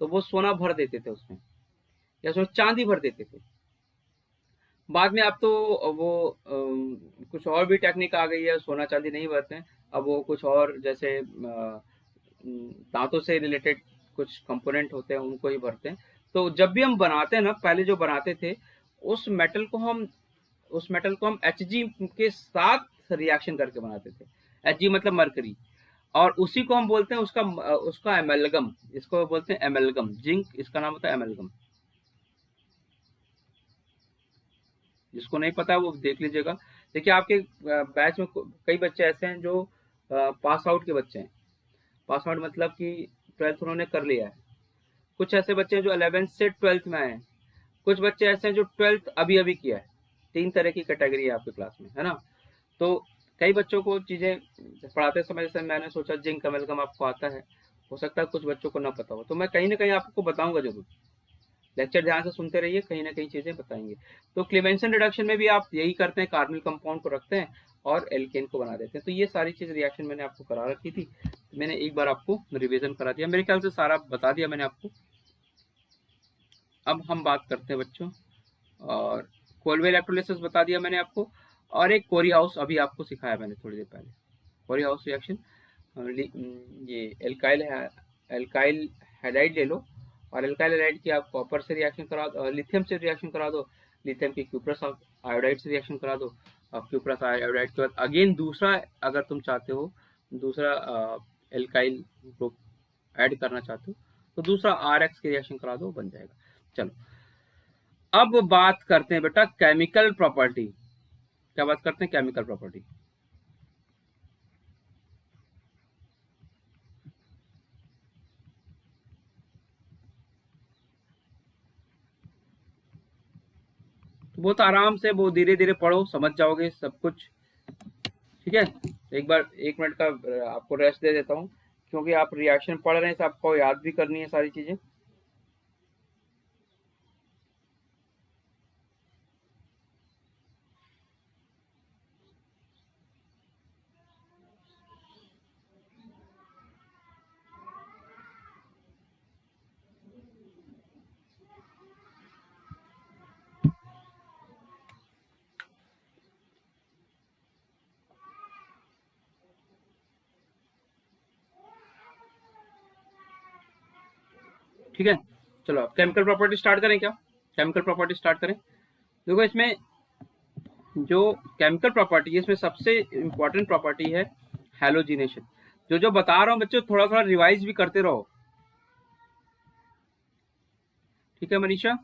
तो वो सोना भर देते थे उसमें, या उसमें चांदी भर देते थे। बाद में अब तो वो कुछ और भी टेक्निक आ गई है, सोना चांदी नहीं भरते हैं, अब वो कुछ और जैसे दांतों से रिलेटेड कुछ कंपोनेंट होते हैं उनको ही भरते हैं। तो जब भी हम बनाते हैं ना, पहले जो बनाते थे उस मेटल को हम Hg के साथ रिएक्शन करके बनाते थे। Hg मतलब मरकरी, और उसी को हम बोलते हैं उसका एमेल्गम, इसको बोलते हैं एमेल्गम, जिंक इसका नाम होता है एमेल्गम। जिसको नहीं पता वो देख लीजिएगा। देखिए आपके बैच में कई बच्चे ऐसे हैं जो पास आउट के बच्चे हैं, पास आउट मतलब कि 12th उन्होंने कर लिया है। कुछ ऐसे बच्चे हैं जो 11th से 12th में आए हैं, कुछ बच्चे ऐसे हैं जो 12th अभी अभी किया है। 3 तरह की कैटेगरी है आपकी क्लास में, है ना। तो कई बच्चों को चीज़ें पढ़ाते समय जैसे मैंने सोचा जिंक एमेल्गम आपको आता है, हो सकता है कुछ बच्चों को ना पता हो, तो मैं कहीं ना कहीं आपको बताऊंगा जरूर। लेक्चर ध्यान से सुनते रहिए, कहीं ना कहीं चीज़ें बताएंगे। तो क्लीमेंसन रिडक्शन में भी आप यही करते हैं, कार्बनिल कंपाउंड को रखते हैं और एल्केन को बना देते हैं। तो ये सारी चीज़ रिएक्शन मैंने आपको करा रखी थी, मैंने एक बार आपको रिवीजन करा दिया, मेरे ख्याल से सारा बता दिया मैंने आपको। अब हम बात करते हैं बच्चों, और कोलवे इलेक्ट्रोलिसिस बता दिया मैंने आपको, और एक कोरी हाउस अभी आपको सिखाया मैंने थोड़ी देर पहले। कोरी हाउस रिएक्शन, ये एल्काइल हाइड्राइड ले लो, और एल्काइल हाइड्राइड की आप कॉपर से रिएक्शन करा दो, लिथियम से रिएक्शन करा दो, लिथियम की क्यूप्रस आयोडाइड से रिएक्शन करा दो, और क्यूप्रस आयोडाइड के बाद अगेन दूसरा, अगर तुम चाहते हो दूसरा एल्काइल ग्रुप ऐड करना चाहते हो तो दूसरा RX की रिएक्शन करा दो, बन जाएगा। चलो अब बात करते हैं बेटा केमिकल प्रॉपर्टी। क्या बात करते हैं, केमिकल प्रॉपर्टी। बहुत आराम से, बहुत धीरे धीरे पढ़ो, समझ जाओगे सब कुछ। ठीक है, एक बार 1 मिनट का आपको रेस्ट दे देता हूँ, क्योंकि आप रिएक्शन पढ़ रहे हैं तो आपको याद भी करनी है सारी चीजें। ठीक है, चलो अब केमिकल प्रॉपर्टी स्टार्ट करें क्या? केमिकल प्रॉपर्टी स्टार्ट करें। देखो इसमें जो केमिकल प्रॉपर्टी है, इसमें सबसे इंपॉर्टेंट प्रॉपर्टी है हैलोजिनेशन। जो जो बता रहा हूँ बच्चों, थोड़ा थोड़ा रिवाइज भी करते रहो। ठीक है मनीषा,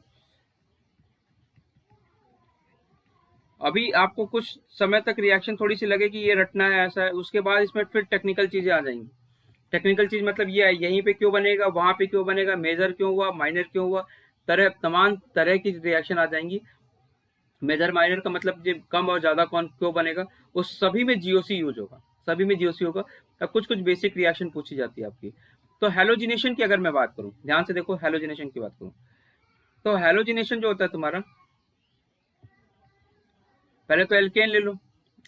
अभी आपको कुछ समय तक रिएक्शन थोड़ी सी लगे कि ये रटना है ऐसा है, उसके बाद इसमें फिर टेक्निकल चीजें आ जाएंगी। टेक्निकल चीज मतलब ये है, यहीं पे क्यों बनेगा, वहां पे क्यों बनेगा, मेजर क्यों हुआ, माइनर क्यों हुआ, तमाम तरह की रिएक्शन आ जाएंगी। मेजर माइनर का मतलब जो कम और ज्यादा कौन क्यों बनेगा, उस सभी में जीओसी यूज होगा, सभी में जीओसी होगा। अब कुछ कुछ बेसिक रिएक्शन पूछी जाती है आपकी। तो हेलोजिनेशन की अगर मैं बात करूं, ध्यान से देखो, हेलोजिनेशन की बात करूं तो हेलोजिनेशन जो होता है तुम्हारा, पहले तो एल्केन ले लो,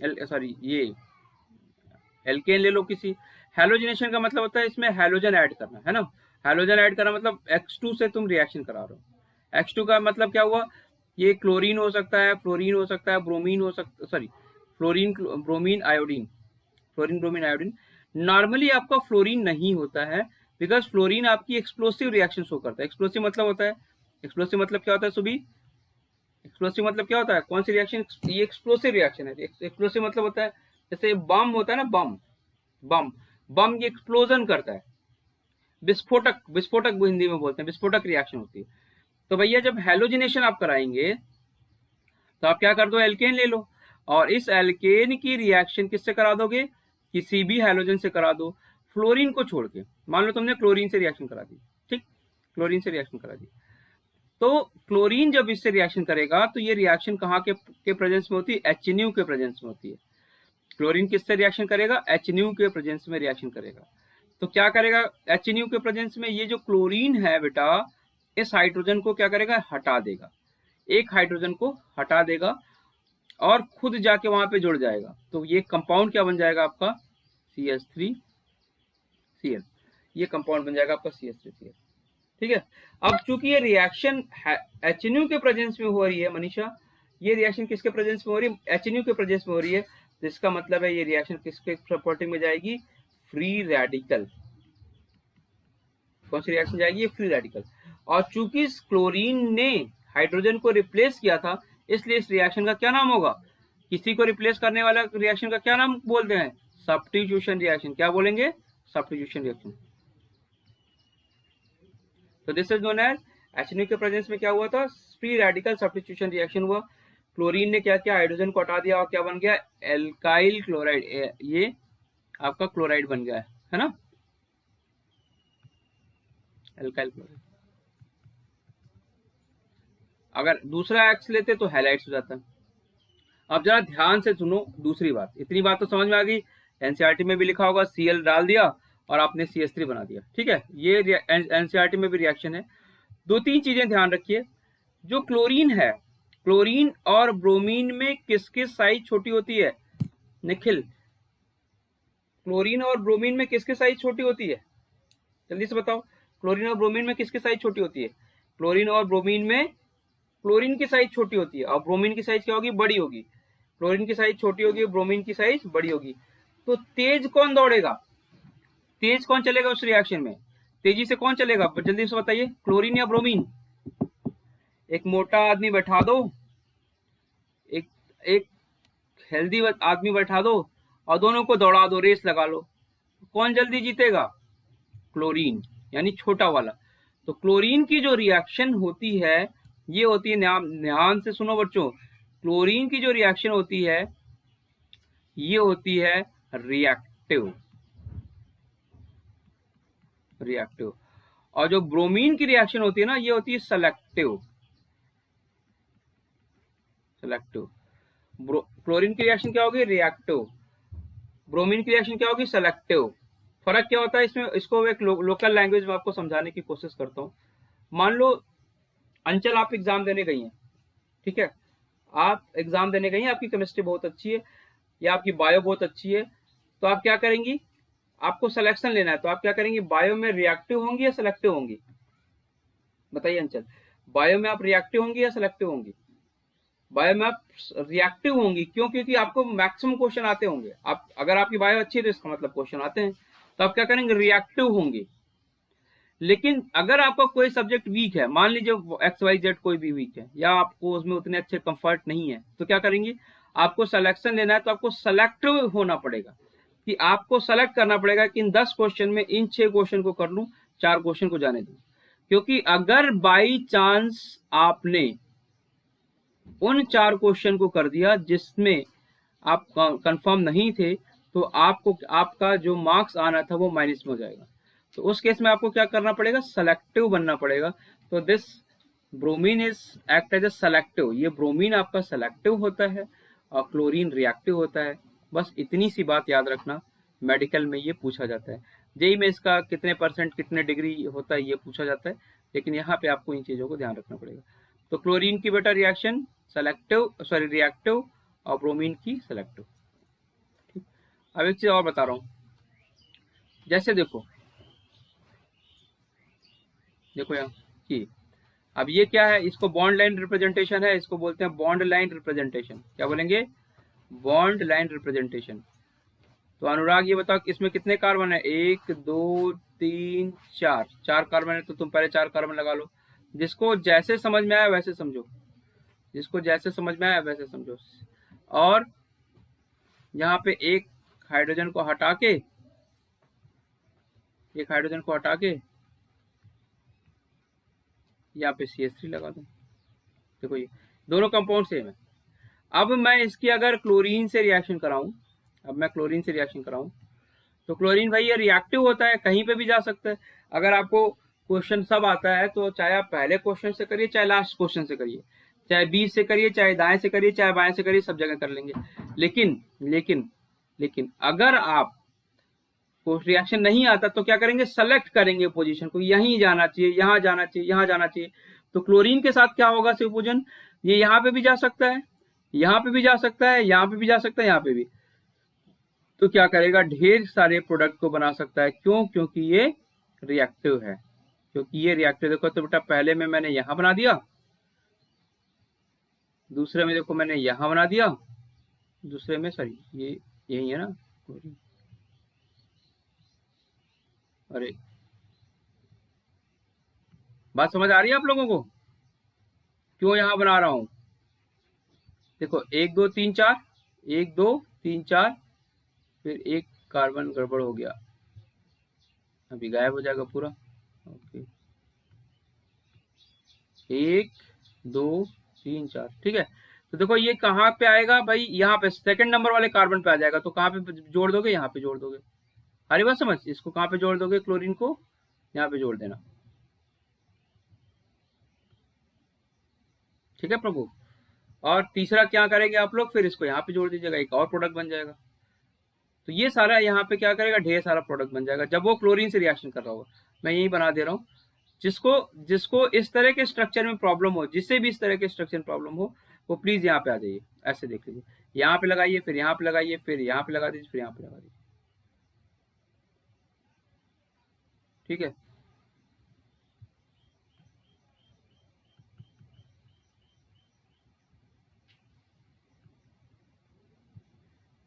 सॉरी ये एल्केन ले लो किसी। हेलोजिनेशन का मतलब होता है इसमें हेलोजन ऐड करना, है ना। हेलोजन ऐड करना मतलब X2 से तुम रिएक्शन करा रहे हो। X2 का मतलब क्या हुआ, ये क्लोरीन हो सकता है, फ्लोरीन हो सकता है, ब्रोमीन हो सकता, sorry fluorine, bromine, iodine, fluorine, bromine, iodine. Normally आपका फ्लोरीन नहीं होता है, बिकॉज फ्लोरीन आपकी एक्सप्लोसिव रिएक्शन शो करता है। एक्सप्लोसिव मतलब होता है, एक्सप्लोसिव मतलब क्या होता है सुबी, एक्सप्लोसिव मतलब क्या होता है, कौन सी रिएक्शन, ये एक्सप्लोसिव रिएक्शन है। एक्सप्लोसिव मतलब होता है जैसे बम होता है ना, बम, बम, बम ये एक्सप्लोजन करता है। विस्फोटक, विस्फोटक वो हिंदी में बोलते हैं, विस्फोटक रिएक्शन होती है। तो भैया जब हेलोजिनेशन आप कराएंगे तो आप क्या कर दो, एल्केन ले लो, और इस एल्केन की रिएक्शन किससे करा दोगे, किसी भी हेलोजन से करा दो, फ्लोरीन को छोड़ के। मान लो तुमने क्लोरीन से रिएक्शन करा दी, ठीक, क्लोरीन से रिएक्शन करा दी, तो क्लोरीन जब इससे रिएक्शन करेगा तो ये रिएक्शन कहाँ के प्रेजेंस में होती है, एच के प्रेजेंस में होती है। क्लोरीन किससे रिएक्शन करेगा, एच के प्रेजेंस में रिएक्शन करेगा। तो क्या करेगा, एच के प्रेजेंस में ये जो क्लोरीन है बेटा, इस हाइड्रोजन को क्या करेगा, हटा देगा, एक हाइड्रोजन को हटा देगा और खुद जाके वहां पे जुड़ जाएगा। तो ये कंपाउंड क्या बन जाएगा आपका, CH3Cl, ये कंपाउंड बन जाएगा आपका CH3Cl। ठीक है, अब चूंकि ये रिएक्शन एच के प्रेजेंस में हो रही है मनीषा, ये रिएक्शन किसके प्रेजेंस में हो रही है, एच के प्रेजेंस में हो रही है, तो इसका मतलब है ये रिएक्शन किसके प्रॉपर्टी में जाएगी, फ्री रेडिकल। कौन सी रिएक्शन जाएगी, फ्री रेडिकल। और चूंकि इस क्लोरीन ने हाइड्रोजन को रिप्लेस किया था, इसलिए इस रिएक्शन का क्या नाम होगा, किसी को रिप्लेस करने वाला रिएक्शन का क्या नाम बोलते हैं, सब्स्टिट्यूशन रिएक्शन। क्या बोलेंगे, सब्स्टिट्यूशन रिएक्शन। तो this is known as, H के प्रेजेंस में क्या हुआ था, फ्री रेडिकल सब्स्टिट्यूशन रिएक्शन हुआ। क्लोरीन ने क्या किया, हाइड्रोजन को हटा दिया और क्या बन गया, एल्काइल क्लोराइड, ये आपका क्लोराइड बन गया है ना, एल्काइल क्लोराइड। अगर दूसरा एक्स लेते तो हैलाइड्स हो जाता। अब जरा ध्यान से सुनो दूसरी बात, इतनी बात तो समझ में आ गई, एनसीईआरटी में भी लिखा होगा, Cl डाल दिया और आपने CH3 बना दिया। ठीक है, ये एनसीईआरटी में भी रिएक्शन है। दो तीन चीजें ध्यान रखिए, जो क्लोरीन है, क्लोरीन और ब्रोमीन में किसकी साइज छोटी होती है, निखिल, क्लोरीन और ब्रोमीन में किसकी साइज छोटी होती है, जल्दी से बताओ, क्लोरीन और ब्रोमीन में किसकी साइज छोटी होती है, क्लोरीन और ब्रोमीन में क्लोरीन की साइज छोटी होती है और ब्रोमीन की साइज क्या होगी, बड़ी होगी। क्लोरीन की साइज छोटी होगी, ब्रोमीन की साइज बड़ी होगी। तो तेज कौन दौड़ेगा, तेज कौन चलेगा उस रिएक्शन में, तेजी से कौन चलेगा, जल्दी से बताइए, क्लोरीन या ब्रोमीन। एक मोटा आदमी बैठा दो, एक एक हेल्दी आदमी बैठा दो और दोनों को दौड़ा दो, रेस लगा लो, कौन जल्दी जीतेगा, क्लोरीन, यानी छोटा वाला। तो क्लोरीन की जो रिएक्शन होती है, ये होती है, ध्यान से सुनो बच्चों, क्लोरीन की जो रिएक्शन होती है ये होती है रिएक्टिव, रिएक्टिव। और जो ब्रोमीन की रिएक्शन होती है ना, ये होती है सेलेक्टिव। सेलेक्टिव। क्लोरीन की रिएक्शन क्या होगी, रिएक्टिव। ब्रोमीन की रिएक्शन क्या होगी, सेलेक्टिव। फर्क क्या होता है इसमें, इसको एक लोकल लैंग्वेज में आपको समझाने की कोशिश करता हूँ। मान लो अंचल आप एग्जाम देने गई हैं, ठीक है, आप एग्जाम देने गई हैं, आपकी केमिस्ट्री बहुत अच्छी है या आपकी बायो बहुत अच्छी है, तो आप क्या करेंगी, आपको सिलेक्शन लेना है, तो आप क्या करेंगी, बायो में रिएक्टिव होंगी या सिलेक्टिव होंगी, बताइए अंचल, बायो में आप रिएक्टिव होंगी या सिलेक्टिव होंगी, बायो में आप रिएक्टिव होंगी। क्यों, क्योंकि आपको मैक्सिमम क्वेश्चन आते होंगे, आप अगर आपकी बायो अच्छी है तो इसका मतलब क्वेश्चन आते हैं, तो आप क्या करेंगे, रिएक्टिव होंगे। लेकिन अगर आपका कोई सब्जेक्ट वीक है, मान लीजिए XYZ कोई भी वीक है या आपको उसमें उतने अच्छे कंफर्ट नहीं है, तो क्या करेंगे, आपको सिलेक्शन लेना है, तो आपको सेलेक्टिव होना पड़ेगा, कि आपको सेलेक्ट करना पड़ेगा कि इन 10 क्वेश्चन में इन 6 क्वेश्चन को कर लूं, 4 क्वेश्चन को जाने दूं। क्योंकि अगर बाई चांस आपने उन 4 क्वेश्चन को कर दिया जिसमें आप कंफर्म नहीं थे, तो आपको आपका जो मार्क्स आना था वो माइनस में हो जाएगा। तो उस केस में आपको क्या करना पड़ेगा, सेलेक्टिव बनना पड़ेगा। तो this bromine is act as a selective, ये ब्रोमीन आपका सेलेक्टिव होता है और क्लोरीन रिएक्टिव होता है। बस इतनी सी बात याद रखना, मेडिकल में ये पूछा जाता है, जेई में इसका कितने परसेंट कितने डिग्री होता है ये पूछा जाता है, लेकिन यहाँ पे आपको इन चीजों को ध्यान रखना पड़ेगा। तो क्लोरीन की बेटा रिएक्शन सेलेक्टिव, सॉरी रिएक्टिव, और ब्रोमीन की सेलेक्टिव। ठीक, अब एक चीज और बता रहा हूँ, जैसे देखो यहाँ कि अब ये क्या है, इसको बॉन्ड लाइन रिप्रेजेंटेशन है, इसको बोलते हैं बॉन्ड लाइन रिप्रेजेंटेशन। क्या बोलेंगे, बॉन्ड लाइन रिप्रेजेंटेशन। तो अनुराग ये बताओ इसमें कितने कार्बन है, 1 2 3 4, 4 कार्बन है, तो तुम पहले 4 कार्बन लगा लो। जिसको जैसे समझ में आया वैसे समझो, जिसको जैसे समझ में आया वैसे समझो। और यहाँ पे एक हाइड्रोजन को हटा के, एक हाइड्रोजन को हटा के यहाँ पे CH3 लगा दूं। देखो ये दोनों कंपाउंड सेम है। अब मैं इसकी अगर क्लोरीन से रिएक्शन कराऊं, अब मैं क्लोरीन से रिएक्शन कराऊं, तो क्लोरीन भाई ये रिएक्टिव होता है, कहीं पे भी जा सकता है। अगर आपको क्वेश्चन सब आता है तो चाहे आप पहले क्वेश्चन से करिए चाहे लास्ट क्वेश्चन से करिए, चाहे बीच से करिए चाहे दाएं से करिए चाहे बाएं से करिए, सब जगह कर लेंगे। लेकिन लेकिन लेकिन अगर आप को रिएक्शन नहीं आता तो क्या करेंगे, सेलेक्ट करेंगे पोजीशन को, यहीं जाना चाहिए, यहाँ जाना चाहिए, यहाँ जाना चाहिए। तो क्लोरीन के साथ क्या होगा सुपरपोजिशन, ये यहाँ पे भी जा सकता है, यहाँ पे भी जा सकता है, यहाँ पे भी जा सकता है, यहाँ पे भी। तो क्या करेगा, ढेर सारे प्रोडक्ट को बना सकता है। क्यों, क्योंकि ये रिएक्टिव है, क्योंकि ये रिएक्टिव। देखो तो बेटा पहले में मैंने यहाँ बना दिया, दूसरे में देखो मैंने यहाँ बना दिया, दूसरे में सॉरी ये यही है ना, अरे बात समझ आ रही है आप लोगों को, क्यों यहाँ बना रहा हूं। देखो 1 2 3 4, 1 2 3 4, फिर एक कार्बन गड़बड़ हो गया, अभी गायब हो जाएगा पूरा। ओके 1 2 3 4, ठीक है। तो देखो ये कहाँ पे आएगा भाई, यहाँ पे सेकंड नंबर वाले कार्बन पे आ जाएगा। तो कहाँ पे जोड़ दोगे, यहाँ पे जोड़ दोगे। अरे बात समझ, इसको कहाँ पे जोड़ दोगे, क्लोरीन को यहाँ पे जोड़ देना, ठीक है प्रभु। और तीसरा क्या करेंगे आप लोग, फिर इसको यहाँ पे जोड़ दीजिएगा, एक और प्रोडक्ट बन जाएगा। तो ये सारा यहाँ पे क्या करेगा, ढेर सारा प्रोडक्ट बन जाएगा जब वो क्लोरीन से रिएक्शन कर रहा होगा। मैं यही बना दे रहा हूँ। जिसको जिसको इस तरह के स्ट्रक्चर में प्रॉब्लम हो, जिससे भी इस तरह के स्ट्रक्चर में प्रॉब्लम हो, वो प्लीज यहाँ पे आ जाइए, ऐसे देख लीजिए, यहाँ पे लगाइए, फिर यहाँ पे लगाइए, फिर यहाँ पे लगा दीजिए, फिर यहाँ पे लगा दीजिए, ठीक है।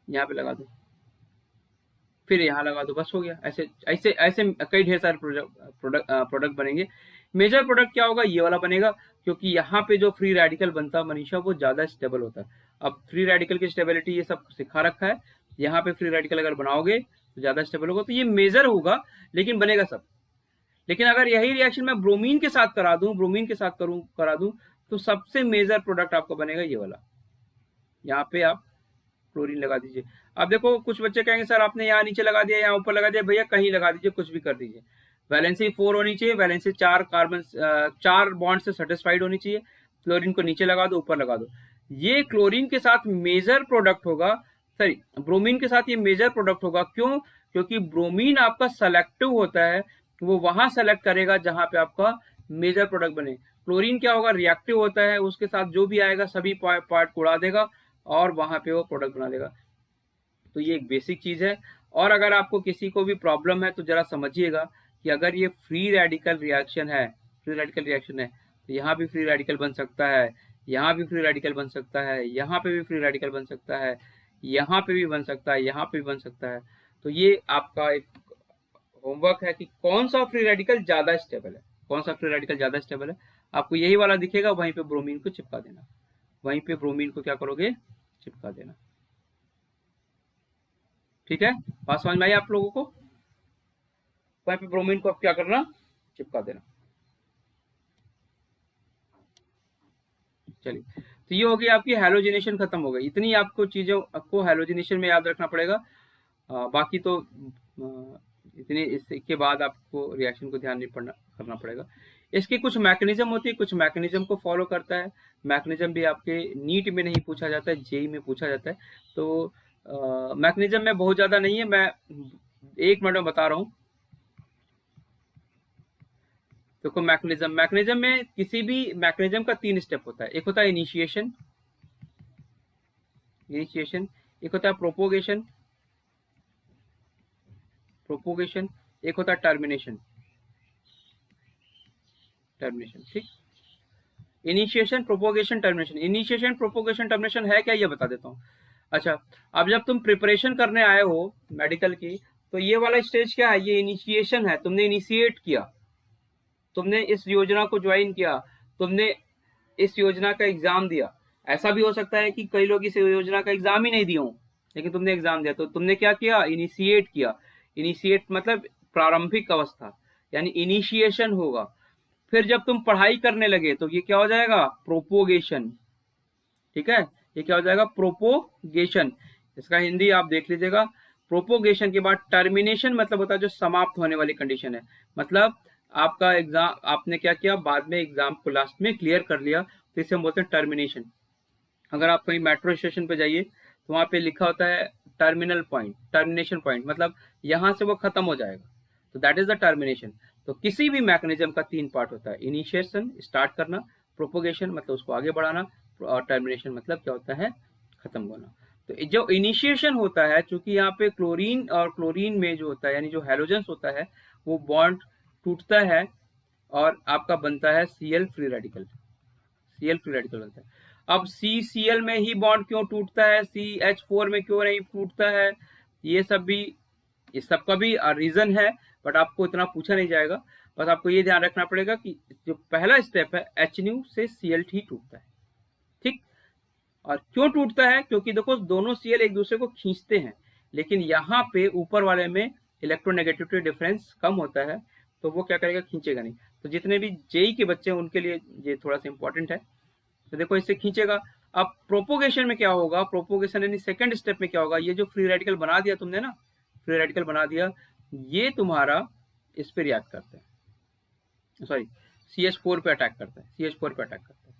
यहाँ पे लगा दो, फिर यहाँ लगा दो, बस हो गया। ऐसे ऐसे ऐसे कई ढेर सारे प्रोडक्ट बनेंगे। मेजर प्रोडक्ट क्या होगा, ये वाला बनेगा, क्योंकि यहाँ पे जो फ्री रेडिकल बनता है मनीषा, वो ज्यादा स्टेबल होता है। अब फ्री रेडिकल की स्टेबिलिटी ये सब सिखा रखा है, यहाँ पे फ्री रेडिकल अगर बनाओगे तो ज्यादा स्टेबल होगा, तो ये मेजर होगा, लेकिन बनेगा सब। लेकिन अगर यही रिएक्शन मैं ब्रोमीन के साथ करा दूं, ब्रोमीन के साथ करा दूं, तो सबसे मेजर प्रोडक्ट आपका बनेगा ये वाला। यहाँ पे आप क्लोरीन लगा दीजिए। अब देखो कुछ बच्चे कहेंगे सर आपने यहाँ नीचे लगा दिया, यहाँ ऊपर लगा दिया, भैया कहीं लगा दीजिए, कुछ भी कर दीजिए। वैलेंसी 4 होनी चाहिए, वैलेंसी 4 कार्बन 4 बॉन्ड से सेटिस्फाइड होनी चाहिए। क्लोरीन को नीचे लगा दो, ऊपर लगा दो। ये क्लोरीन के साथ मेजर प्रोडक्ट होगा, सॉरी ब्रोमीन के साथ ये मेजर प्रोडक्ट होगा। क्यों? क्योंकि ब्रोमीन आपका सेलेक्टिव होता है, वो वहां सेलेक्ट करेगा जहां पे आपका मेजर प्रोडक्ट बने। क्लोरीन क्या होगा, रिएक्टिव होता है, उसके साथ जो भी आएगा सभी पार्ट को उड़ा देगा और वहां पे वो प्रोडक्ट बना देगा। तो ये एक बेसिक चीज है। और अगर आपको किसी को भी प्रॉब्लम है तो जरा समझिएगा कि अगर ये फ्री रेडिकल रिएक्शन है, फ्री रेडिकल रिएक्शन है, तो यहाँ भी फ्री रेडिकल बन सकता है, यहाँ भी फ्री रेडिकल बन सकता है, यहाँ पे भी फ्री रेडिकल बन सकता है, यहाँ पे भी बन सकता है, यहाँ पे भी बन सकता है। तो ये आपका एक होमवर्क है कि कौन सा फ्री रेडिकल ज्यादा स्टेबल है, कौन सा फ्री रेडिकल ज्यादा स्टेबल है। आपको यही वाला दिखेगा, वहीं पे ब्रोमीन को चिपका देना, वहीं पे ब्रोमीन को क्या करोगे, चिपका देना। ठीक है, बात समझ में आई आप लोगों को? वहीं पे ब्रोमीन को अब क्या करना, चिपका देना। चलिए, तो ये हो गई आपकी हैलोजिनेशन खत्म हो गई। इतनी आपको चीजों आपको हैलोजिनेशन में याद रखना पड़ेगा। बाकी तो इतने इसके बाद आपको रिएक्शन को ध्यान नहीं पड़ना करना पड़ेगा। इसकी कुछ मैकेनिज्म होती है, कुछ मैकेनिज्म को फॉलो करता है। मैकेनिज्म भी आपके नीट में नहीं पूछा जाता है, जेई में पूछा जाता है। तो मैकेनिज्म में बहुत ज्यादा नहीं है, मैं 1 मिनट में बता रहा हूँ। देखो मैकेनिज्म में किसी भी मैकेनिज्म का 3 स्टेप होता है। एक होता है इनिशिएशन, एक होता है प्रोपोगेशन, एक होता है टर्मिनेशन। ठीक, initiation, propagation, termination. Initiation, propagation, termination है क्या, ये बता देता हूँ। अच्छा, अब जब तुम प्रिपरेशन करने आए हो मेडिकल की, तो ये वाला स्टेज क्या है, ये इनिशिएशन है। तुमने इनिशिएट किया, तुमने इस योजना को ज्वाइन किया, तुमने इस योजना का एग्जाम दिया। ऐसा भी हो सकता है कि कई लोग इस योजना का एग्जाम ही नहीं दिए हों, लेकिन तुमने एग्जाम दिया, तो तुमने क्या किया, इनिशिएट किया। इनिशिएट मतलब प्रारंभिक अवस्था, यानी इनिशिएशन होगा। फिर जब तुम पढ़ाई करने लगे तो ये क्या हो जाएगा, प्रोपोगेशन। ठीक है, ये क्या हो जाएगा, प्रोपोगेशन। इसका हिंदी आप देख लीजिएगा। प्रोपोगेशन के बाद टर्मिनेशन मतलब होता है जो समाप्त होने वाली कंडीशन है। मतलब आपका एग्जाम आपने क्या किया, बाद में एग्जाम को लास्ट में क्लियर कर लिया, तो इसे हम बोलते हैं टर्मिनेशन। अगर आप कहीं मेट्रो स्टेशन पे जाइए तो वहां पे लिखा होता है टर्मिनल पॉइंट, टर्मिनेशन पॉइंट, मतलब यहां से वो खत्म हो जाएगा, तो दैट इज द टर्मिनेशन। तो किसी भी मैकेनिज्म का 3 पार्ट होता है, इनिशिएशन स्टार्ट करना, प्रोपोगेशन मतलब उसको आगे बढ़ाना, और टर्मिनेशन मतलब क्या होता है, खत्म होना। तो जो इनिशिएशन होता है, चूंकि यहाँ पे क्लोरीन और क्लोरीन में जो होता है, यानी जो हेलोजेंस होता है, वो बॉन्ड टूटता है और आपका बनता है Cl free radical, Cl free radical बनता है। अब CCl में ही बॉन्ड क्यों टूटता है, CH4 में क्यों नहीं टूटता है, ये सब भी, इस सब का भी रीजन है, बट आपको इतना पूछा नहीं जाएगा। बस आपको ये ध्यान रखना पड़ेगा कि जो पहला स्टेप है, HNU से Cl ही टूटता है। ठीक, और क्यों टूटता है, क्योंकि देखो दोनों Cl एक दूसरे को खींचते हैं, लेकिन यहाँ पे ऊपर वाले में इलेक्ट्रोनेगेटिविटी डिफरेंस कम होता है, तो वो क्या करेगा, खींचेगा नहीं। तो जितने भी जेई के बच्चे हैं उनके लिए ये थोड़ा सा इंपॉर्टेंट है। तो देखो इससे खींचेगा। अब प्रोपोगेशन में क्या होगा, प्रोपोगेशन यानी सेकंड स्टेप में क्या होगा, ये जो फ्री रेडिकल बना दिया तुमने ना, फ्री रेडिकल बना दिया, ये तुम्हारा इस पे रिएक्ट करता है, सॉरी CH4 पे अटैक करता है, CH4 पे अटैक करता है।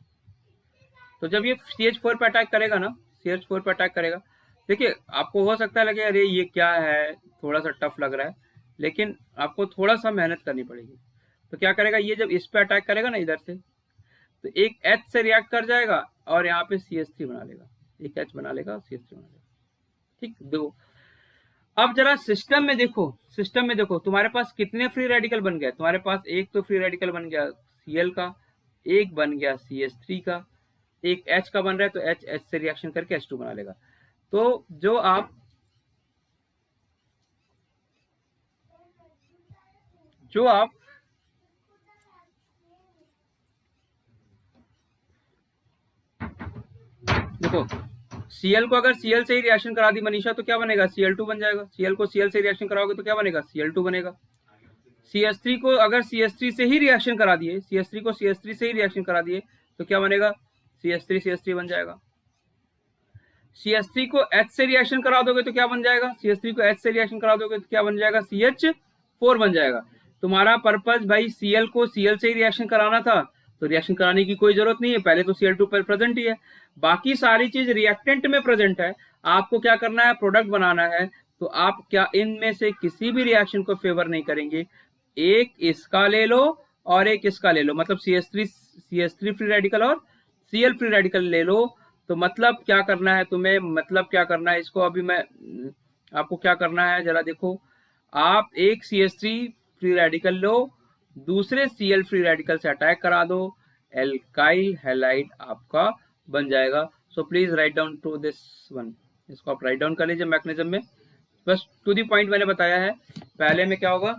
तो जब ये CH4 पे अटैक करेगा ना, CH4 पे अटैक करेगा, देखिए आपको हो सकता है लगे अरे ये क्या है, थोड़ा सा टफ लग रहा है, लेकिन आपको थोड़ा सा मेहनत करनी पड़ेगी। तो क्या करेगा, ये जब इस पे अटैक करेगा ना इधर से, तो एक H से रिएक्ट कर जाएगा और यहाँ पे CH3 बना लेगा, एक H बना लेगा, CH3 बना लेगा। ठीक, दो। अब जरा सिस्टम में देखो तुम्हारे पास कितने फ्री रेडिकल बन गए। तुम्हारे पास एक तो फ्री रेडिकल बन गया Cl का, एक बन गया CH3 का, एक H का बन रहा है, तो H से रिएक्शन करके H2 बना लेगा। तो जो आप देखो Cl को अगर Cl से ही रिएक्शन करा दी मनीषा, तो क्या बनेगा, Cl2 बन जाएगा। Cl को Cl से रिएक्शन कराओगे तो क्या बनेगा, Cl2 बनेगा। CH3 को अगर CH3 से ही रिएक्शन करा दिए, CH3 को CH3 से ही रिएक्शन करा दिए, तो क्या बनेगा, CH3 बन जाएगा। CH3 को H से रिएक्शन करा दोगे तो क्या बन जाएगा, CH3 को H से रिएक्शन करा दोगे तो क्या बन जाएगा, CH4 बन जाएगा। तुम्हारा पर्पज भाई Cl को Cl से ही रिएक्शन कराना था, तो रिएक्शन कराने की कोई जरूरत नहीं है, पहले तो Cl2 पर प्रेजेंट ही है। बाकी सारी चीज रिएक्टेंट में प्रेजेंट है। आपको क्या करना है, प्रोडक्ट बनाना है, तो आप क्या इनमें से किसी भी रिएक्शन को फेवर नहीं करेंगे। एक इसका ले लो और एक इसका ले लो, मतलब CH3 फ्री रेडिकल और Cl फ्री रेडिकल ले लो। तो मतलब क्या करना है तुम्हें, मतलब क्या करना है, इसको अभी मैं आपको क्या करना है जरा देखो। आप एक CH3 फ्री रेडिकल लो, दूसरे Cl फ्री रेडिकल से अटैक करा दो, एल्काइल हैलाइड आपका बन जाएगा। So please write down to this one, इसको आप राइट डाउन कर लीजिए मैकेनिज्म में। बस टू दी पॉइंट मैंने बताया है। पहले में क्या होगा,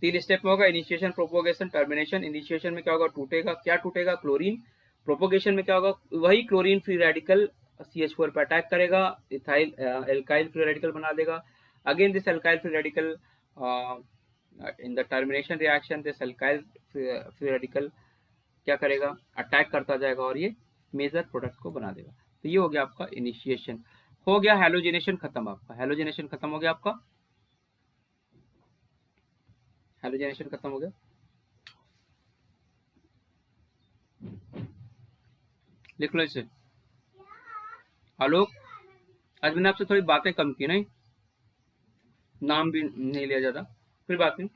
3 स्टेप में होगा, इनिशिएशन, प्रोपोगेशन, टर्मिनेशन। इनिशिएशन में क्या होगा, टूटेगा, क्या टूटेगा, क्लोरीन। प्रोपोगेशन में क्या होगा, वही क्लोरीन फ्री रेडिकल CH4 पर अटैक करेगा, इथाइल एल्काइल फ्री रेडिकल बना देगा। Again this alkyl free radical in the termination reaction, this alkyl free radical क्या करेगा, अटैक करता जाएगा और ये मेजर प्रोडक्ट को बना देगा। तो ये हो गया आपका इनिशिएशन। हो गया हैलोजिनेशन खत्म, आपका हैलोजिनेशन खत्म हो गया, आपका हैलोजिनेशन खत्म हो गया। लिख लो इसे। आलोक, आज मैंने आपसे थोड़ी बातें कम की, नहीं नाम भी नहीं लिया जाता, फिर बात नहीं।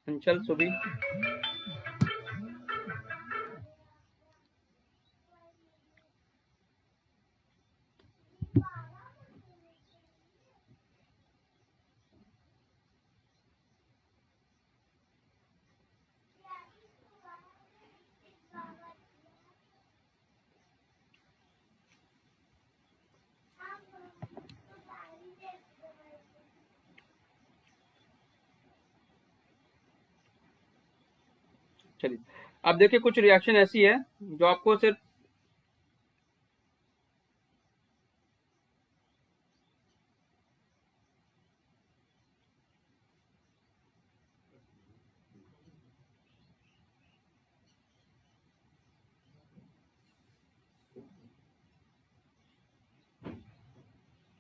अंचल, सुबी, चलिए अब देखिए कुछ रिएक्शन ऐसी है जो आपको सिर्फ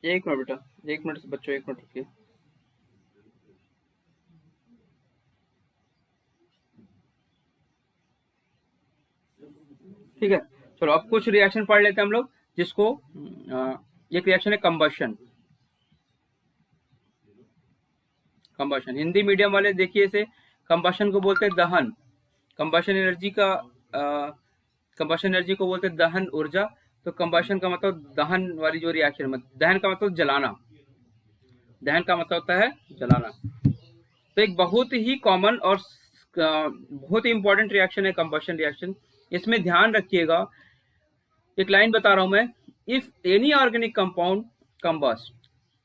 एक मिनट बेटा, एक मिनट बच्चों, एक मिनट रुकिए। ठीक है, चलो अब कुछ रिएक्शन पढ़ लेते हैं हम लोग, जिसको एक रिएक्शन है कंबशन। कंबशन हिंदी मीडियम वाले देखिए इसे, कंबशन को बोलते हैं दहन। कंबशन एनर्जी का कंबशन एनर्जी को बोलते हैं दहन ऊर्जा। तो कंबशन का मतलब दहन वाली जो रिएक्शन, दहन का मतलब जलाना, दहन का मतलब होता है जलाना। तो एक बहुत ही कॉमन और बहुत ही इंपॉर्टेंट रिएक्शन है कंबशन रिएक्शन। इसमें ध्यान रखिएगा, एक लाइन बता रहा हूं मैं, if any organic compound combust,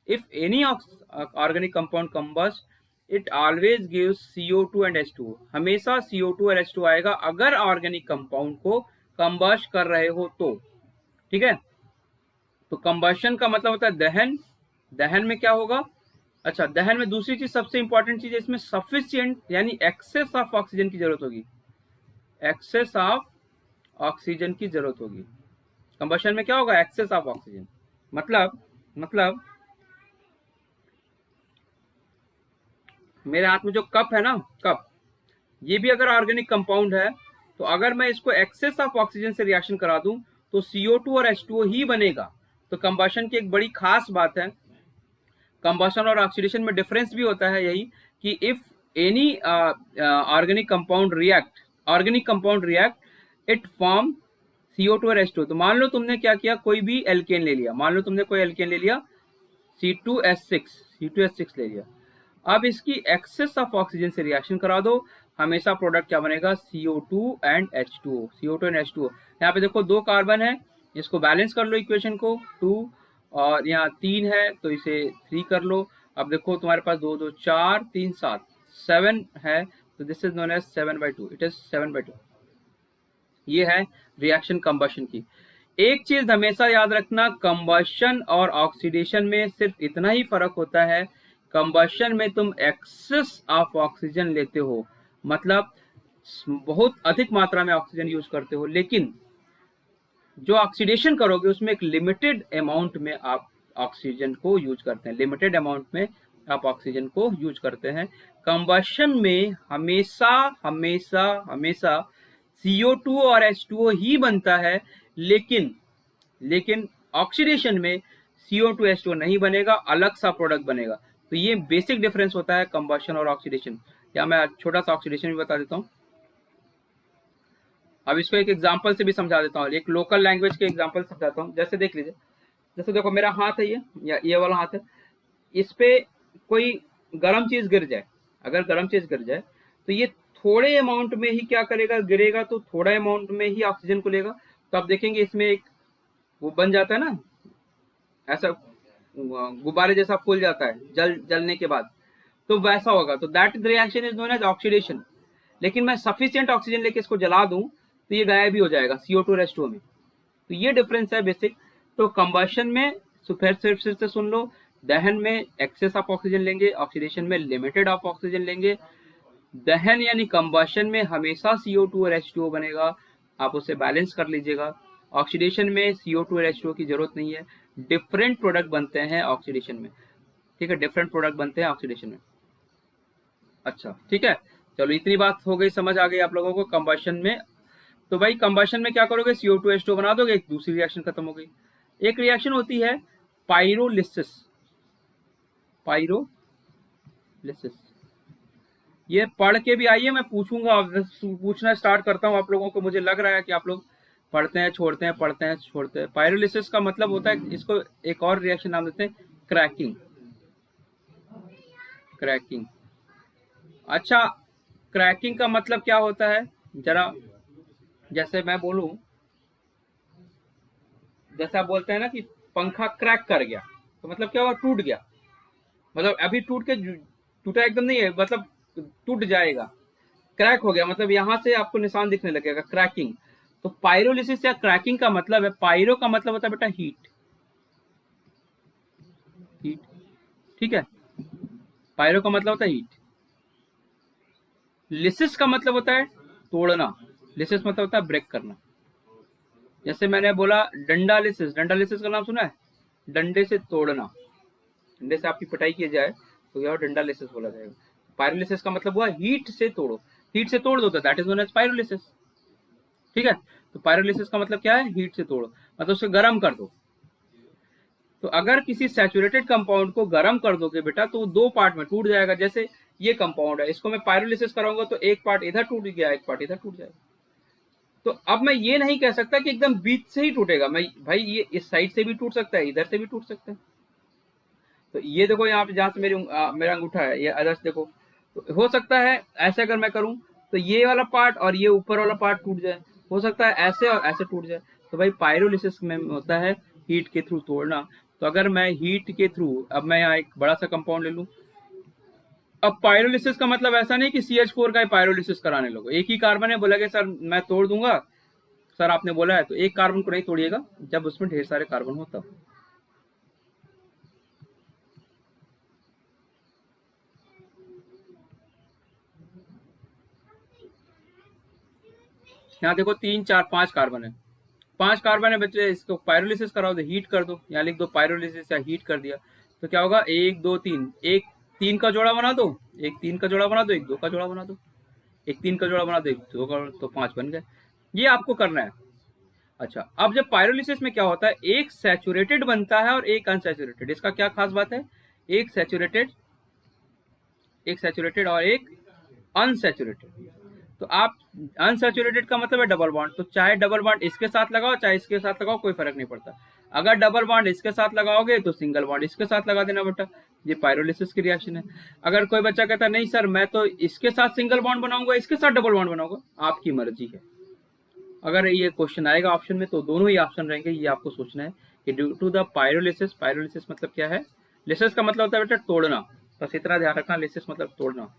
if any organic compound combust it always gives CO2 and H2O। हमेशा CO2 और H2O आएगा अगर ऑर्गेनिक कंपाउंड को कंबस्ट कर रहे हो तो। ठीक है, तो कंबशन का मतलब होता है दहन। दहन में क्या होगा, अच्छा दहन में दूसरी चीज, सबसे इंपॉर्टेंट चीज है इसमें, सफिशिएंट यानी एक्सेस ऑफ ऑक्सीजन की जरूरत होगी, एक्सेस ऑफ ऑक्सीजन की जरूरत होगी। कंबशन में क्या होगा, एक्सेस ऑफ ऑक्सीजन। मतलब मेरे हाथ में जो कप है ना, कप, ये भी अगर ऑर्गेनिक कंपाउंड है, तो अगर मैं इसको एक्सेस ऑफ ऑक्सीजन से रिएक्शन करा दूं तो CO2 और H2O ही बनेगा। तो कंबशन की एक बड़ी खास बात है, कंबशन और ऑक्सीडेशन में डिफरेंस भी होता है यही, कि if any organic compound react it form CO2 और H2O। तो मान लो तुमने क्या किया, कोई भी एल्केन ले लिया, मान लो तुमने कोई एल्केन ले लिया, C2H6 ले लिया। अब इसकी एक्सेस ऑफ ऑक्सीजन से रिएक्शन करा दो, हमेशा प्रोडक्ट क्या बनेगा, CO2 and H2O, CO2 and H2O। यहाँ पे देखो 2 कार्बन है, इसको बैलेंस कर लो इक्वेशन को, 2, और यहाँ 3 है तो इसे 3 कर लो। अब देखो तुम्हारे पास 2 2 4 3 7 7 है, तो this is known as 7/2, it is 7/2। ये है रिएक्शन कंबशन की। एक चीज हमेशा याद रखना, कंबशन और ऑक्सीडेशन में सिर्फ इतना ही फर्क होता है, कंबशन में तुम एक्सेस ऑफ ऑक्सीजन लेते हो, मतलब बहुत अधिक मात्रा में ऑक्सीजन यूज करते हो, लेकिन जो ऑक्सीडेशन करोगे उसमें एक लिमिटेड अमाउंट में आप ऑक्सीजन को यूज करते हैं, लिमिटेड अमाउंट में आप ऑक्सीजन को यूज करते हैं। कंबशन में हमेशा हमेशा हमेशा CO2 और H2O ही बनता है, लेकिन लेकिन ऑक्सीडेशन में CO2H2O नहीं बनेगा, अलग सा प्रोडक्ट बनेगा। तो ये बेसिक डिफरेंस होता है कंबशन और ऑक्सीडेशन। या मैं छोटा सा ऑक्सीडेशन भी बता देता हूँ। अब इसको एक एग्जांपल से भी समझा देता हूँ, एक लोकल लैंग्वेज के एग्जांपल समझाता हूँ। जैसे देख लीजिए, जैसे देखो मेरा हाथ है ये, या ये वाला हाथ है, इस पे कोई गर्म चीज गिर जाए, अगर गर्म चीज गिर जाए तो ये थोड़े अमाउंट में ही क्या करेगा, गिरेगा तो थोड़ा अमाउंट में ही ऑक्सीजन को लेगा। तो आप देखेंगे इसमें एक वो बन जाता है ना, ऐसा गुब्बारे जैसा फूल जाता है जलने के बाद, तो वैसा होगा। तो that reaction is known as oxidation. लेकिन मैं सफिशिएंट ऑक्सीजन लेके इसको जला दूं तो ये गायब भी हो जाएगा CO2H2O में। तो ये डिफरेंस है बेसिक। तो कंबशन में फिर से सुन लो, दहन में एक्सेस ऑफ ऑक्सीजन लेंगे, ऑक्सीडेशन में लिमिटेड ऑफ ऑक्सीजन लेंगे। दहन यानी कंबशन में हमेशा CO2 और H2O बनेगा, आप उसे बैलेंस कर लीजिएगा। ऑक्सीडेशन में CO2 और H2O की जरूरत नहीं है, डिफरेंट प्रोडक्ट बनते हैं ऑक्सीडेशन में। ठीक है, डिफरेंट प्रोडक्ट बनते हैं ऑक्सीडेशन में। अच्छा ठीक है, चलो इतनी बात हो गई, समझ आ गई आप लोगों को कंबशन में। तो भाई कंबशन में क्या करोगे, CO2H2O बना दोगे, एक दूसरी रिएक्शन खत्म हो गई। एक रिएक्शन होती है पायरोलिसिस। पायरोलिसिस ये पढ़ के भी आइए, मैं पूछूंगा, पूछना स्टार्ट करता हूँ आप लोगों को। मुझे लग रहा है कि आप लोग पढ़ते हैं छोड़ते हैं, पढ़ते हैं छोड़ते हैं। पायरोलिसिस का मतलब होता है, इसको एक और रिएक्शन नाम देते हैं क्रैकिंग। क्रैकिंग, अच्छा क्रैकिंग का मतलब क्या होता है, जरा जैसे मैं बोलूं, जैसे आप बोलते हैं ना कि पंखा क्रैक कर गया, तो मतलब क्या हुआ, टूट गया। मतलब अभी टूट के टूटा एकदम नहीं है, मतलब टूट जाएगा। क्रैक हो गया मतलब यहां से आपको निशान दिखने लगेगा, क्रैकिंग। तो पायरोलिसिस या क्रैकिंग का मतलब है, पायरो का मतलब होता है बेटा हीट, हीट, ठीक है, पायरो का मतलब होता है हीट। लिसिस का मतलब होता है तोड़ना, लिसिस मतलब होता है ब्रेक करना। जैसे मैंने बोला डंडालिसिस, डंडालिसिस का नाम सुना है, डंडे से तोड़ना, डंडे से आपकी पिटाई की जाए तो यह डंडालिसिस बोला जाएगा। पायरोलिसिस का मतलब हुआ हीट से तोड़ो, हीट से तोड़ दो तो that is known as pyrolysis. ठीक है, तो पायरोलिसिस का मतलब क्या है, हीट से तोड़ो, मतलब उसे गर्म कर दो। तो अगर किसी सैचुरेटेड कंपाउंड को गर्म कर दोगे बेटा तो वो दो पार्ट में टूट जाएगा। जैसे ये कंपाउंड है, इसको मैं पायरोलिसिस कराऊंगा तो एक पार्ट इधर टूट गया, एक पार्ट इधर टूट जाएगा। तो अब मैं ये नहीं कह सकता कि एकदम बीच से ही टूटेगा, मैं भाई ये इस साइड से भी टूट सकता है, इधर से भी टूट सकता है। तो ये देखो यहाँ पे जहां से मेरा अंगूठा है, ये अदर्स देखो, तो हो सकता है ऐसे अगर मैं करूं तो ये वाला पार्ट और ये ऊपर वाला पार्ट टूट जाए, हो सकता है ऐसे और ऐसे टूट जाए। तो भाई पायरोलिसिस में होता है हीट के थ्रू तोड़ना। तो अगर मैं हीट के थ्रू, अब मैं यहाँ एक बड़ा सा कंपाउंड ले लूं, अब पायरोलिसिस का मतलब ऐसा नहीं कि CH4 का पायरोलिसिस कराने लोगो, एक ही कार्बन है, बोला कि सर मैं तोड़ दूंगा, सर आपने बोला है, तो एक कार्बन को नहीं तोड़िएगा, जब उसमें ढेर सारे कार्बन हो तब। यहाँ देखो 3 4 5 कार्बन है, 5 कार्बन है बच्चे, इसको पायरोलिसिस कराओ तो हीट कर दो, यहाँ लिख दो पायरोलिसिस या हीट कर दिया, तो क्या होगा, 1 2 3, एक 3 का जोड़ा बना दो, एक 3 का जोड़ा बना दो, एक 2 का जोड़ा बना दो, एक 3 का जोड़ा बना दो, एक 2 का, तो 5 बन गए। ये आपको करना है। अच्छा, अब जब पायरोलिसिस में क्या होता है, एक सैचुरेटेड बनता है और एक अनसैचुरेटेड। इसका क्या खास बात है, एक सैचुरेटेड, एक सैचुरेटेड और एक अनसैचुरेटेड। तो आप अनसैचुरेटेड का मतलब है डबल बॉन्ड, तो चाहे डबल बॉन्ड इसके साथ लगाओ चाहे इसके साथ लगाओ, कोई फर्क नहीं पड़ता। अगर डबल बॉन्ड इसके साथ लगाओगे तो सिंगल बॉन्ड इसके साथ लगा देना बेटा, ये पायरोलिसिस की रिएक्शन है। अगर कोई बच्चा कहता नहीं सर मैं तो इसके साथ सिंगल बॉन्ड बनाऊंगा, इसके साथ डबल बॉन्ड बनाऊंगा, आपकी मर्जी है। अगर ये क्वेश्चन आएगा ऑप्शन में तो दोनों ही ऑप्शन रहेंगे, ये आपको सोचना है कि due to the pyrolysis, pyrolysis मतलब क्या है, लिसिस का मतलब होता है बेटा तोड़ना, बस इतना ध्यान रखना, लिसिस मतलब तोड़ना।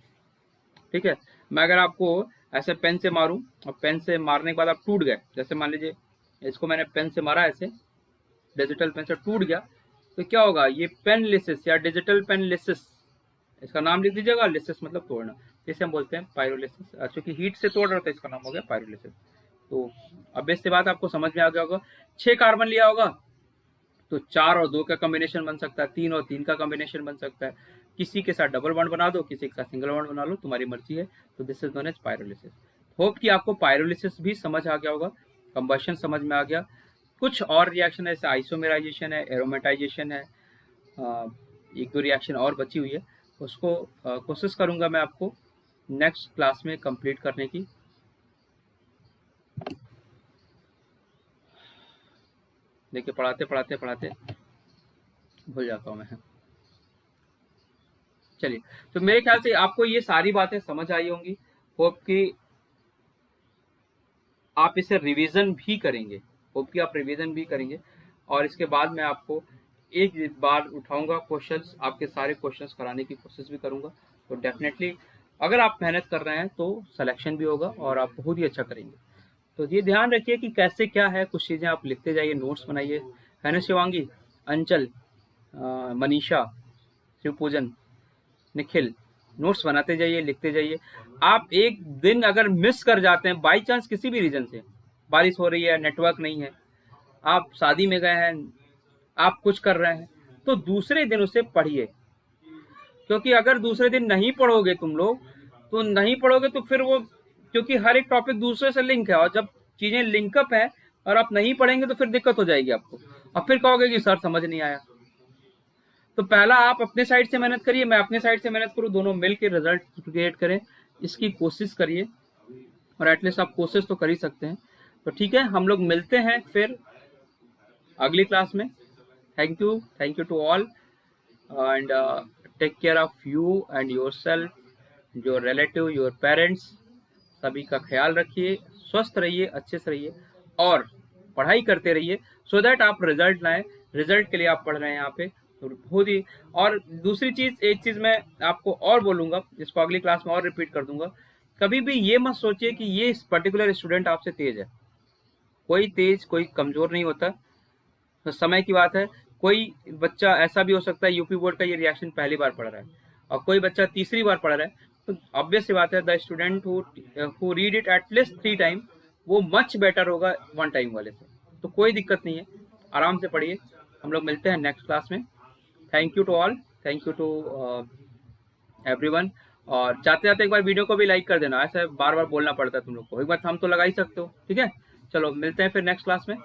ठीक है, मैं अगर आपको ऐसे पेन से मारूं और पेन से मारने के बाद आप टूट गए, जैसे मान लीजिए इसको मैंने पेन से मारा ऐसे, डिजिटल पेन से टूट गया, तो क्या होगा, ये पेन लिसिस या डिजिटल पेन लिसिस, इसका नाम लिख दीजिएगा, लिसिस मतलब तोड़ना, जिसे हम बोलते हैं पायरोलिसिस। क्योंकि हीट से तोड़ रहा था, इसका नाम हो गया पायरोलिसिस। तो अब इससे बात आपको समझ में आ गया होगा। 6 कार्बन लिया होगा तो 4 और 2 का कॉम्बिनेशन बन सकता है, 3 और 3 का कॉम्बिनेशन बन सकता है, किसी के साथ डबल बॉन्ड बना दो, किसी के साथ सिंगल बॉन्ड बना लो, तुम्हारी मर्जी है। तो this is known as pyrolysis. Hope कि आपको पायरोलिसिस भी समझ आ गया होगा, कंबशन समझ में आ गया। कुछ और रिएक्शन है, जैसे आइसोमेराइजेशन है, एरोमेटाइजेशन है, एक दो रिएक्शन और बची हुई है, उसको कोशिश करूंगा मैं आपको नेक्स्ट क्लास में कंप्लीट करने की। देखिए पढ़ाते पढ़ाते पढ़ाते भूल जाता हूँ मैं। चलिए, तो मेरे ख्याल से आपको ये सारी बातें समझ आई होंगी। होप कि आप इसे रिवीजन भी करेंगे, होप कि आप रिवीजन भी करेंगे, और इसके बाद मैं आपको एक बार उठाऊंगा क्वेश्चंस, आपके सारे क्वेश्चंस कराने की कोशिश भी करूंगा। तो डेफिनेटली अगर आप मेहनत कर रहे हैं तो सिलेक्शन भी होगा और आप बहुत ही अच्छा करेंगे। तो ये ध्यान रखिए कि कैसे क्या है, कुछ चीज़ें आप लिखते जाइए, नोट्स बनाइए, है ना शिवांगी, अंचल, मनीषा, शिवपूजन, निखिल, नोट्स बनाते जाइए, लिखते जाइए। आप एक दिन अगर मिस कर जाते हैं बाई चांस किसी भी रीजन से, बारिश हो रही है, नेटवर्क नहीं है, आप शादी में गए हैं, आप कुछ कर रहे हैं, तो दूसरे दिन उसे पढ़िए, क्योंकि अगर दूसरे दिन नहीं पढ़ोगे तुम लोग, तो नहीं पढ़ोगे तो फिर वो, क्योंकि हर एक टॉपिक दूसरे से लिंक है, और जब चीजें लिंकअप है और आप नहीं पढ़ेंगे तो फिर दिक्कत हो जाएगी आपको, और फिर कहोगे कि सर समझ नहीं आया। तो पहला आप अपने साइड से मेहनत करिए, मैं अपने साइड से मेहनत करूँ, दोनों मिलकर रिजल्ट क्रिएट करें, इसकी कोशिश करिए, और एटलीस्ट आप कोशिश तो कर ही सकते हैं। तो ठीक है, हम लोग मिलते हैं फिर अगली क्लास में। Thank you to all, and take care of you and yourself, your relative, your parents, सभी का ख्याल रखिए, स्वस्थ रहिए, अच्छे से रहिए, और पढ़ाई करते रहिए, सो दैट आप रिजल्ट लाएं। रिजल्ट के लिए आप पढ़ रहे हैं यहाँ पे, तो बहुत ही। और दूसरी चीज, एक चीज मैं आपको और बोलूंगा, जिसको अगली क्लास में और रिपीट कर दूंगा, कभी भी ये मत सोचिए कि ये पर्टिकुलर स्टूडेंट आपसे तेज है। कोई तेज, कोई कमजोर नहीं होता, तो समय की बात है। कोई बच्चा ऐसा भी हो सकता है यूपी बोर्ड का ये रिएक्शन पहली बार पढ़ रहा है, और कोई बच्चा तीसरी बार पढ़ रहा है, तो ऑब्वियस सी बात है, the student who read it at least 3 time, वो मच बेटर होगा 1 टाइम वाले से। तो कोई दिक्कत नहीं है, आराम से पढ़िए। हम लोग मिलते हैं नेक्स्ट क्लास में। Thank you to all, thank you to everyone. और जाते जाते एक बार वीडियो को भी लाइक कर देना, ऐसा बार बार बोलना पड़ता है तुम लोग को, एक बार थंब तो लगा ही सकते हो। ठीक है, चलो मिलते हैं फिर नेक्स्ट क्लास में।